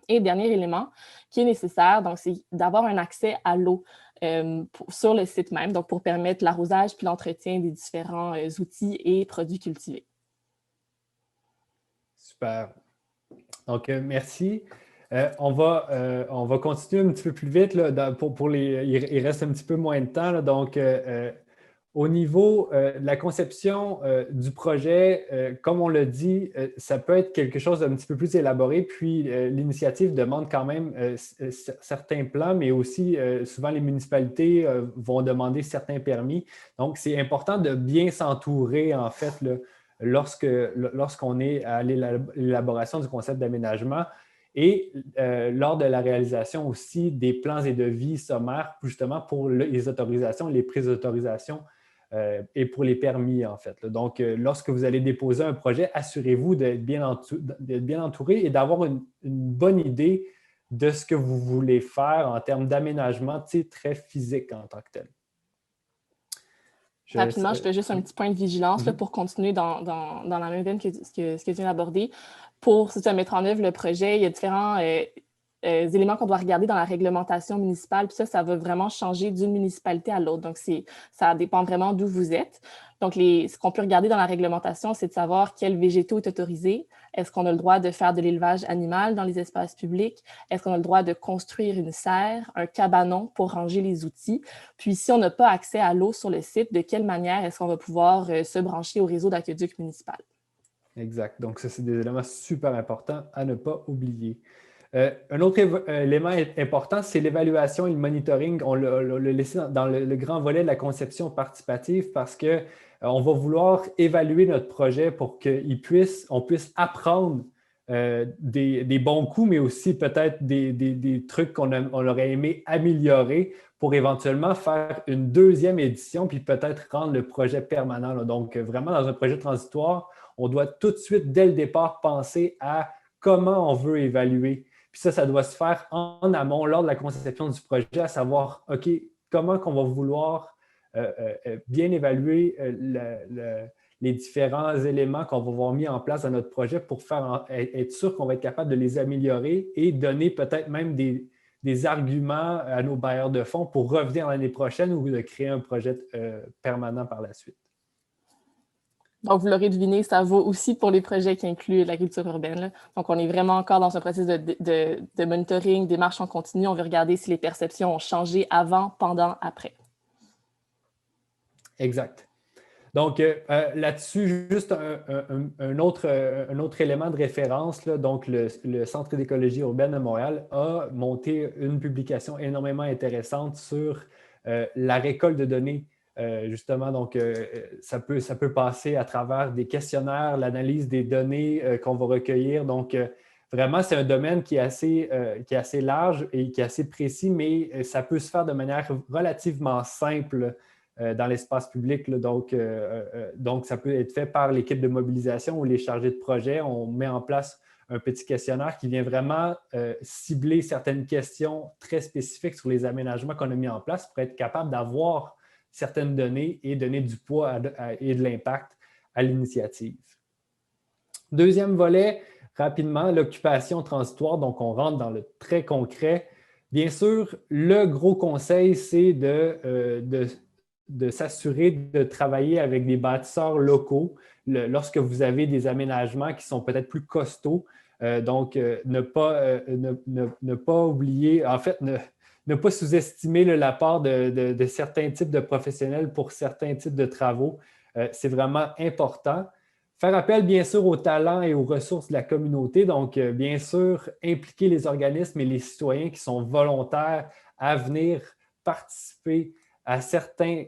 Et dernier élément qui est nécessaire, donc c'est d'avoir un accès à l'eau sur le site même, donc pour permettre l'arrosage puis l'entretien des différents outils et produits cultivés. Super. Donc, merci. On va continuer un petit peu plus vite. Là, il reste un petit peu moins de temps. Là, donc, au niveau de la conception du projet, comme on l'a dit, ça peut être quelque chose d'un petit peu plus élaboré. Puis, l'initiative demande quand même certains plans, mais aussi souvent les municipalités vont demander certains permis. Donc, c'est important de bien s'entourer, en fait, là, lorsqu'on est à l'élaboration du concept d'aménagement. Et lors de la réalisation aussi des plans et devis sommaires, justement pour les autorisations, les prises d'autorisation et pour les permis, en fait. Donc, lorsque vous allez déposer un projet, assurez-vous d'être bien entouré et d'avoir une bonne idée de ce que vous voulez faire en termes d'aménagement très physique en tant que tel. Rapidement, je fais juste un petit point de vigilance là, pour continuer dans la même veine que ce que tu viens d'aborder. Pour mettre en œuvre le projet, il y a différents éléments qu'on doit regarder dans la réglementation municipale. Puis ça va vraiment changer d'une municipalité à l'autre. Donc, ça dépend vraiment d'où vous êtes. Donc, ce qu'on peut regarder dans la réglementation, c'est de savoir quel végétaux est autorisé. Est-ce qu'on a le droit de faire de l'élevage animal dans les espaces publics? Est-ce qu'on a le droit de construire une serre, un cabanon pour ranger les outils? Puis, si on n'a pas accès à l'eau sur le site, de quelle manière est-ce qu'on va pouvoir se brancher au réseau d'aqueduc municipal? Exact. Donc, ça, c'est des éléments super importants à ne pas oublier. Un autre élément important, c'est l'évaluation et le monitoring. On l'a laissé dans le grand volet de la conception participative parce qu'on va vouloir évaluer notre projet pour qu'on puisse apprendre des bons coups, mais aussi peut-être des trucs qu'on aurait aimé améliorer pour éventuellement faire une deuxième édition puis peut-être rendre le projet permanent. Là. Donc, vraiment, dans un projet transitoire, on doit tout de suite, dès le départ, penser à comment on veut évaluer. Puis ça doit se faire en amont, lors de la conception du projet, à savoir, OK, comment qu'on va vouloir bien évaluer les différents éléments qu'on va avoir mis en place dans notre projet pour être sûr qu'on va être capable de les améliorer et donner peut-être même des arguments à nos bailleurs de fonds pour revenir l'année prochaine ou de créer un projet permanent par la suite. Donc, vous l'aurez deviné, ça vaut aussi pour les projets qui incluent l'agriculture urbaine. Là. Donc, on est vraiment encore dans un processus de monitoring, des marches en continu. On veut regarder si les perceptions ont changé avant, pendant, après. Exact. Donc, là-dessus, juste un autre élément de référence, là, donc le Centre d'écologie urbaine de Montréal a monté une publication énormément intéressante sur la récolte de données. Justement, donc, ça peut passer à travers des questionnaires, l'analyse des données qu'on va recueillir. Donc, vraiment, c'est un domaine qui est assez large et qui est assez précis, mais ça peut se faire de manière relativement simple dans l'espace public. Là. Donc, ça peut être fait par l'équipe de mobilisation ou les chargés de projet. On met en place un petit questionnaire qui vient vraiment cibler certaines questions très spécifiques sur les aménagements qu'on a mis en place pour être capable d'avoir certaines données et donner du poids et de l'impact à l'initiative. Deuxième volet, rapidement, l'occupation transitoire. Donc, on rentre dans le très concret. Bien sûr, le gros conseil, c'est de s'assurer de travailler avec des bâtisseurs locaux lorsque vous avez des aménagements qui sont peut-être plus costauds. Donc, ne pas oublier, en fait, ne pas sous-estimer l'apport de certains types de professionnels pour certains types de travaux. C'est vraiment important. Faire appel, bien sûr, aux talents et aux ressources de la communauté. Donc, bien sûr, impliquer les organismes et les citoyens qui sont volontaires à venir participer à certains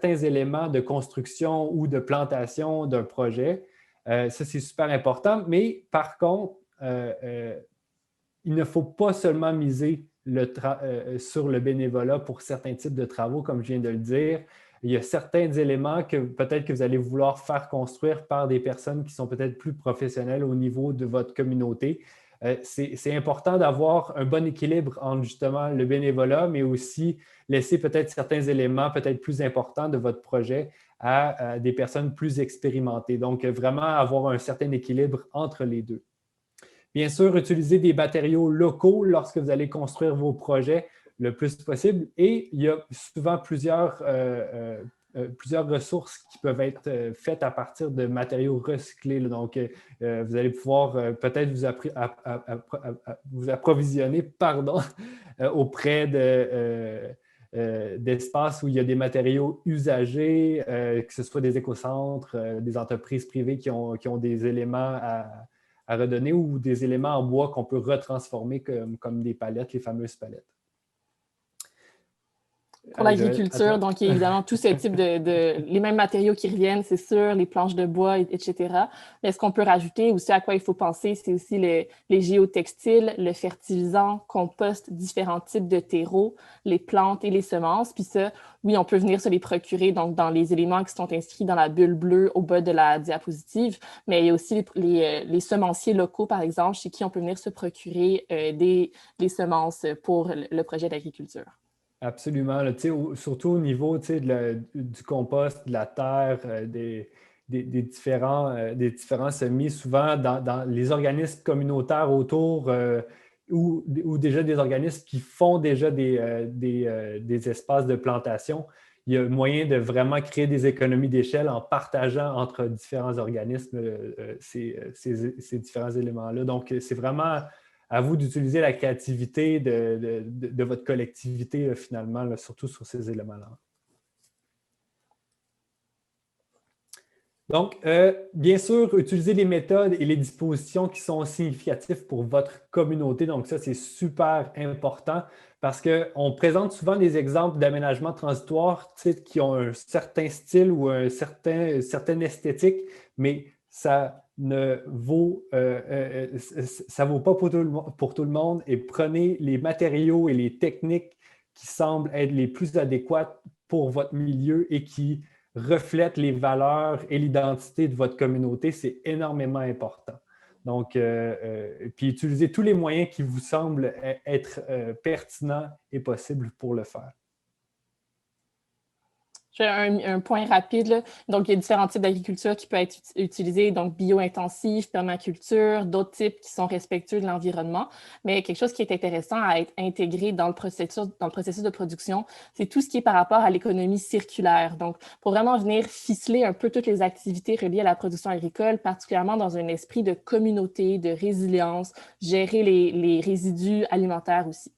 éléments de construction ou de plantation d'un projet. Ça, c'est super important. Mais par contre, il ne faut pas seulement miser sur le bénévolat pour certains types de travaux, comme je viens de le dire. Il y a certains éléments que peut-être que vous allez vouloir faire construire par des personnes qui sont peut-être plus professionnelles au niveau de votre communauté. C'est important d'avoir un bon équilibre entre justement le bénévolat, mais aussi laisser peut-être certains éléments peut-être plus importants de votre projet à des personnes plus expérimentées. Donc, vraiment avoir un certain équilibre entre les deux. Bien sûr, utilisez des matériaux locaux lorsque vous allez construire vos projets le plus possible. Et il y a souvent plusieurs ressources qui peuvent être faites à partir de matériaux recyclés. Donc, vous allez pouvoir peut-être vous approvisionner auprès d'espaces où il y a des matériaux usagés, que ce soit des écocentres, des entreprises privées qui ont des éléments à redonner ou des éléments en bois qu'on peut retransformer comme des palettes, les fameuses palettes. Pour l'agriculture, donc évidemment, tous ces types les mêmes matériaux qui reviennent, c'est sûr, les planches de bois, etc. Mais ce qu'on peut rajouter aussi, à quoi il faut penser, c'est aussi les géotextiles, le fertilisant, compost, différents types de terreaux, les plantes et les semences. Puis ça, oui, on peut venir se les procurer donc dans les éléments qui sont inscrits dans la bulle bleue au bas de la diapositive. Mais il y a aussi les semenciers locaux, par exemple, chez qui on peut venir se procurer des semences pour le projet d'agriculture. Absolument. Là, surtout au niveau du compost, de la terre, des différents semis, souvent dans les organismes communautaires autour ou déjà des organismes qui font déjà des espaces de plantation. Il y a moyen de vraiment créer des économies d'échelle en partageant entre différents organismes ces différents éléments-là. Donc, c'est vraiment à vous d'utiliser la créativité de votre collectivité, finalement, là, surtout sur ces éléments-là. Donc, bien sûr, utilisez les méthodes et les dispositions qui sont significatives pour votre communauté. Donc, ça, c'est super important parce qu'on présente souvent des exemples d'aménagement transitoire qui ont un certain style ou une certaine esthétique, mais ça ne vaut, ça vaut pas pour tout le monde. Et prenez les matériaux et les techniques qui semblent être les plus adéquates pour votre milieu et qui reflètent les valeurs et l'identité de votre communauté. C'est énormément important. Donc, puis utilisez tous les moyens qui vous semblent être pertinents et possibles pour le faire. J'ai un point rapide, là. Donc, il y a différents types d'agriculture qui peuvent être utilisés, donc bio-intensif, permaculture, d'autres types qui sont respectueux de l'environnement. Mais quelque chose qui est intéressant à être intégré dans le processus de production, c'est tout ce qui est par rapport à l'économie circulaire. Donc, pour vraiment venir ficeler un peu toutes les activités reliées à la production agricole, particulièrement dans un esprit de communauté, de résilience, gérer les résidus alimentaires aussi.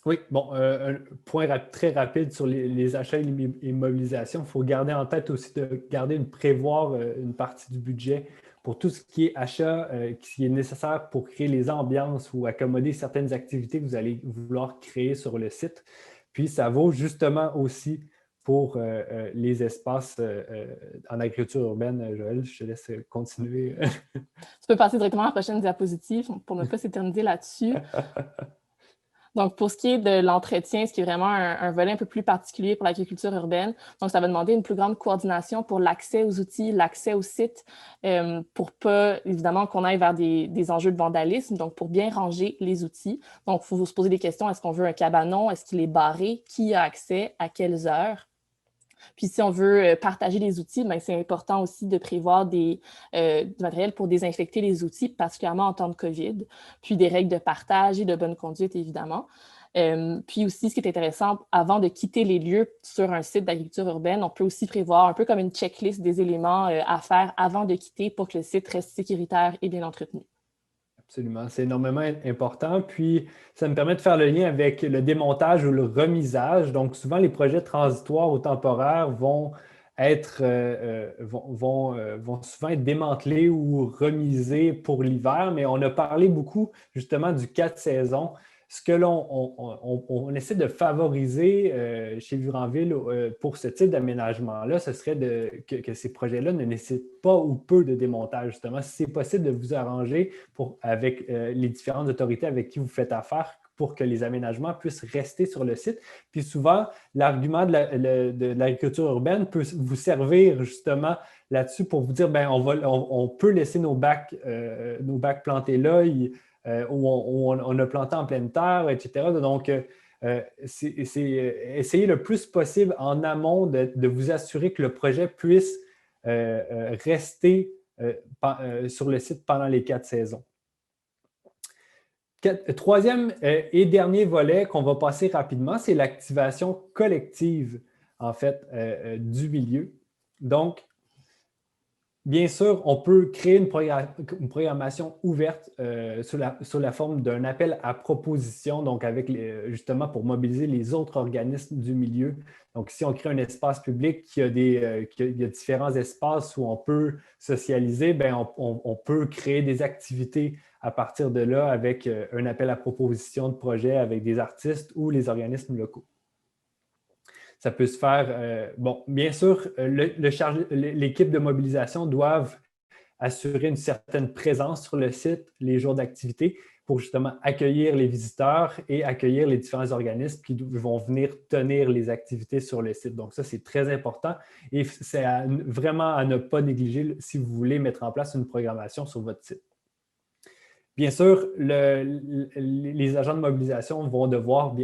Oui, bon, un point très rapide sur les achats et l'immobilisation. Il faut garder en tête aussi de prévoir une partie du budget pour tout ce qui est achat qui est nécessaire pour créer les ambiances ou accommoder certaines activités que vous allez vouloir créer sur le site. Puis, ça vaut justement aussi pour les espaces en agriculture urbaine. Joël, je te laisse continuer. Tu peux passer directement à la prochaine diapositive pour ne pas s'éterniser là-dessus. Donc, pour ce qui est de l'entretien, ce qui est vraiment un volet un peu plus particulier pour l'agriculture urbaine, donc ça va demander une plus grande coordination pour l'accès aux outils, l'accès aux sites, pour pas, évidemment, qu'on aille vers des enjeux de vandalisme, donc pour bien ranger les outils. Donc, il faut se poser des questions. Est-ce qu'on veut un cabanon? Est-ce qu'il est barré? Qui a accès? À quelles heures? Puis, si on veut partager les outils, bien, c'est important aussi de prévoir du matériel pour désinfecter les outils, particulièrement en temps de COVID, puis des règles de partage et de bonne conduite, évidemment. Puis aussi, ce qui est intéressant, avant de quitter les lieux sur un site d'agriculture urbaine, on peut aussi prévoir un peu comme une checklist des éléments à faire avant de quitter pour que le site reste sécuritaire et bien entretenu. Absolument, c'est énormément important. Puis, ça me permet de faire le lien avec le démontage ou le remisage. Donc, souvent, les projets transitoires ou temporaires vont souvent être démantelés ou remisés pour l'hiver. Mais on a parlé beaucoup, justement, du 4 saisons. ce que on essaie de favoriser chez Vivre-en-Ville pour ce type d'aménagement-là, ce serait que ces projets-là ne nécessitent pas ou peu de démontage, justement. Si c'est possible de vous arranger avec les différentes autorités avec qui vous faites affaire pour que les aménagements puissent rester sur le site. Puis souvent, l'argument de l'agriculture urbaine peut vous servir justement là-dessus pour vous dire, ben, on peut laisser nos bacs plantés là, où on a planté en pleine terre, etc. Donc, c'est essayer le plus possible en amont de vous assurer que le projet puisse rester sur le site pendant les 4 saisons. Troisième et dernier volet qu'on va passer rapidement, c'est l'activation collective, en fait, du milieu. Donc, bien sûr, on peut créer une programmation ouverte sous la forme d'un appel à proposition, donc justement pour mobiliser les autres organismes du milieu. Donc, si on crée un espace public qui a différents espaces où on peut socialiser, bien, on peut créer des activités à partir de là avec un appel à proposition de projet avec des artistes ou les organismes locaux. Ça peut se faire, bien sûr, l'équipe de mobilisation doivent assurer une certaine présence sur le site les jours d'activité pour justement accueillir les visiteurs et accueillir les différents organismes qui vont venir tenir les activités sur le site. Donc ça, c'est très important et c'est vraiment à ne pas négliger si vous voulez mettre en place une programmation sur votre site. Bien sûr, les agents de mobilisation vont devoir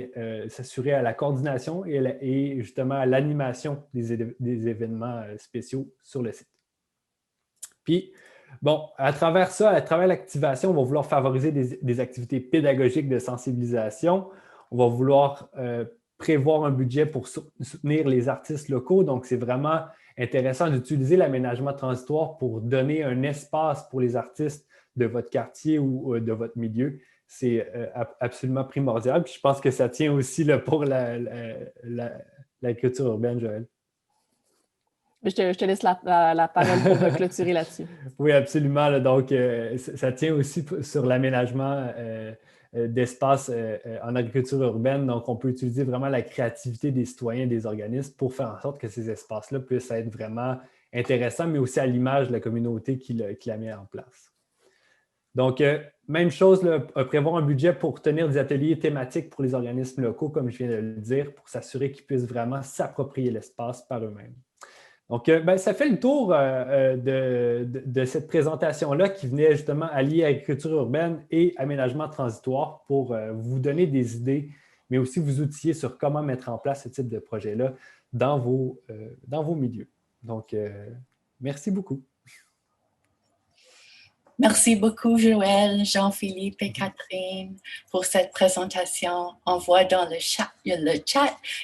s'assurer à la coordination et justement à l'animation des événements spéciaux sur le site. Puis, à travers ça, à travers l'activation, on va vouloir favoriser des activités pédagogiques de sensibilisation. On va vouloir prévoir un budget pour soutenir les artistes locaux. Donc, c'est vraiment intéressant d'utiliser l'aménagement transitoire pour donner un espace pour les artistes de votre quartier ou de votre milieu. C'est absolument primordial. Puis je pense que ça tient aussi là, pour la culture urbaine, Joël. Je te laisse la parole pour clôturer là-dessus. Oui, absolument. Là, donc, ça tient aussi sur l'aménagement d'espace en agriculture urbaine. Donc, on peut utiliser vraiment la créativité des citoyens et des organismes pour faire en sorte que ces espaces-là puissent être vraiment intéressants, mais aussi à l'image de la communauté qui la met en place. Donc, même chose, là, prévoir un budget pour tenir des ateliers thématiques pour les organismes locaux, comme je viens de le dire, pour s'assurer qu'ils puissent vraiment s'approprier l'espace par eux-mêmes. Donc, ça fait le tour de cette présentation-là qui venait justement allier agriculture urbaine et aménagement transitoire pour vous donner des idées, mais aussi vous outiller sur comment mettre en place ce type de projet-là dans vos milieux. Donc, merci beaucoup. Merci beaucoup, Joël, Jean-Philippe et Catherine, pour cette présentation. On voit dans le chat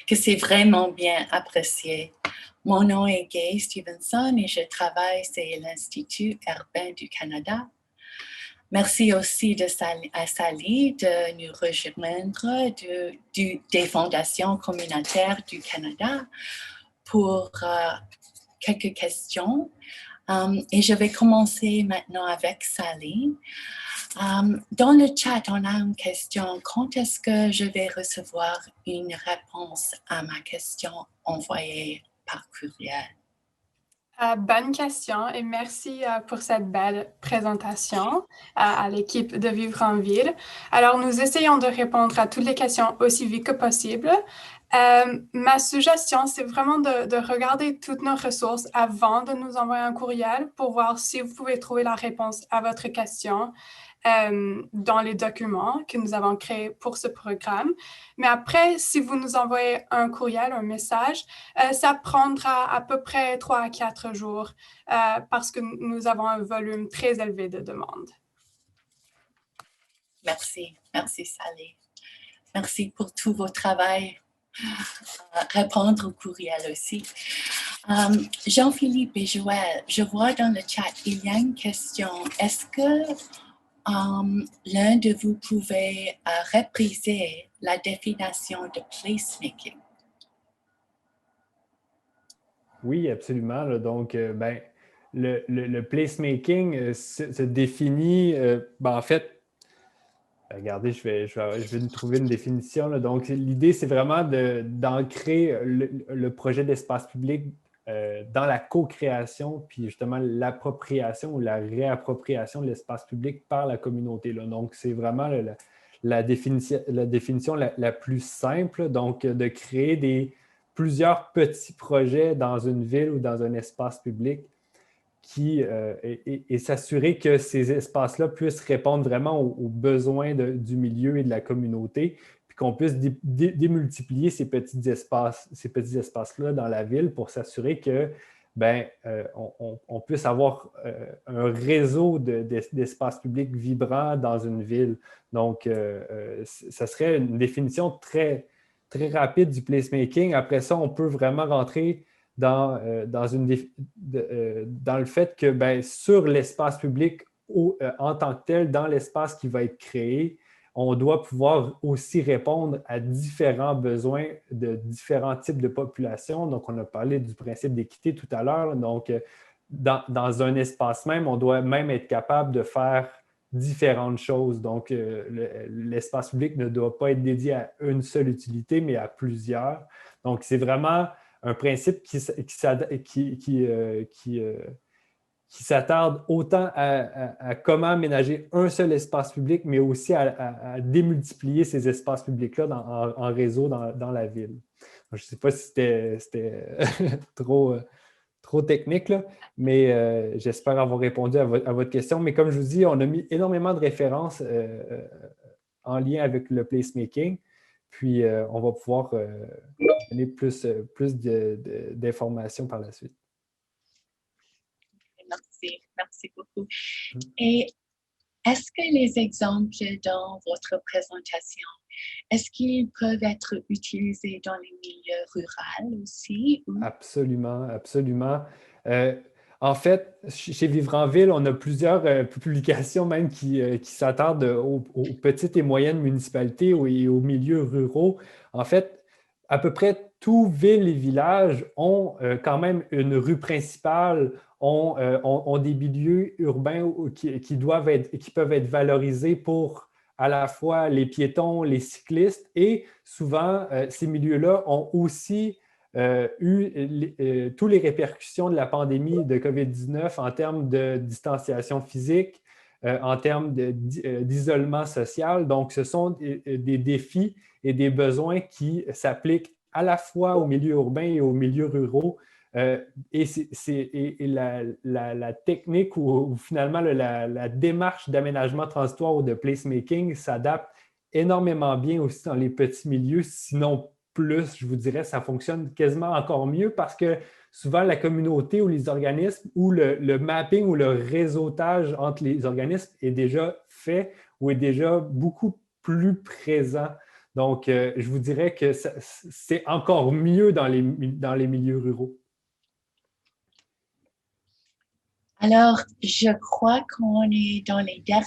que c'est vraiment bien apprécié. Mon nom est Gay Stevenson et je travaille à l'Institut urbain du Canada. Merci aussi à Sally de nous rejoindre des fondations communautaires du Canada pour quelques questions. Et je vais commencer maintenant avec Sally. Dans le chat, on a une question. Quand est-ce que je vais recevoir une réponse à ma question envoyée par courriel? Bonne question et merci pour cette belle présentation à l'équipe de Vivre en Ville. Alors, nous essayons de répondre à toutes les questions aussi vite que possible. Ma suggestion, c'est vraiment de regarder toutes nos ressources avant de nous envoyer un courriel pour voir si vous pouvez trouver la réponse à votre question dans les documents que nous avons créés pour ce programme. Mais après, si vous nous envoyez un courriel, un message, ça prendra à peu près 3 à 4 jours parce que nous avons un volume très élevé de demandes. Merci Sally. Merci pour tout votre travail. Répondre au courriel aussi. Jean-Philippe et Joël, je vois dans le chat, il y a une question. Est-ce que l'un de vous pouvez repriser la définition de placemaking? Oui, absolument. Là. Donc, le placemaking se définit, en fait, Regardez, je vais nous trouver une définition, là. Donc, l'idée, c'est vraiment d'ancrer le projet d'espace public dans la co-création, puis justement l'appropriation ou la réappropriation de l'espace public par la communauté, là. Donc, c'est vraiment la définition la plus simple, donc de créer plusieurs petits projets dans une ville ou dans un espace public et s'assurer que ces espaces-là puissent répondre vraiment aux besoins du milieu et de la communauté, puis qu'on puisse démultiplier ces petits espaces-là dans la ville pour s'assurer que on puisse avoir un réseau d'espaces publics vibrants dans une ville. Donc, ça serait une définition très, très rapide du placemaking. Après ça, on peut vraiment rentrer dans le fait que sur l'espace public en tant que tel, dans l'espace qui va être créé, on doit pouvoir aussi répondre à différents besoins de différents types de populations. Donc, on a parlé du principe d'équité tout à l'heure. Donc, dans un espace même, on doit même être capable de faire différentes choses. Donc, l'espace public ne doit pas être dédié à une seule utilité, mais à plusieurs. Donc, c'est vraiment un principe qui s'attarde autant à comment aménager un seul espace public, mais aussi à démultiplier ces espaces publics-là en réseau dans la ville. Je ne sais pas si c'était trop technique, là, mais j'espère avoir répondu à votre question. Mais comme je vous dis, on a mis énormément de références en lien avec le placemaking. Puis, on va pouvoir donner plus d'informations par la suite. Merci beaucoup. Et est-ce que les exemples dans votre présentation, est-ce qu'ils peuvent être utilisés dans les milieux ruraux aussi? Absolument, absolument. En fait, chez Vivre en Ville, on a plusieurs publications même qui s'attardent aux petites et moyennes municipalités et aux milieux ruraux. En fait, à peu près tous villes et villages ont quand même une rue principale, ont des milieux urbains qui peuvent être valorisés pour à la fois les piétons, les cyclistes, et souvent, ces milieux-là ont aussi toutes les répercussions de la pandémie de COVID-19 en termes de distanciation physique, en termes d'isolement social. Donc, ce sont des défis et des besoins qui s'appliquent à la fois aux milieux urbains et aux milieux ruraux. Et la technique ou finalement la démarche d'aménagement transitoire ou de placemaking s'adapte énormément bien aussi dans les petits milieux, sinon plus, je vous dirais, ça fonctionne quasiment encore mieux parce que souvent la communauté ou les organismes ou le mapping ou le réseautage entre les organismes est déjà fait ou est déjà beaucoup plus présent. Donc, je vous dirais que c'est encore mieux dans les milieux ruraux. Alors, je crois qu'on est dans les dernières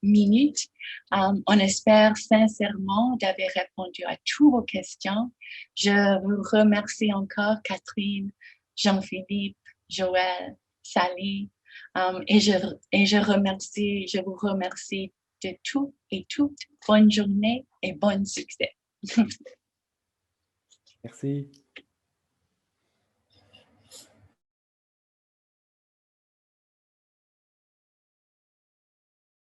minutes. On espère sincèrement d'avoir répondu à toutes vos questions. Je vous remercie encore, Catherine, Jean-Philippe, Joël, Sally, et je vous remercie de tout et toutes. Bonne journée et bon succès. Merci.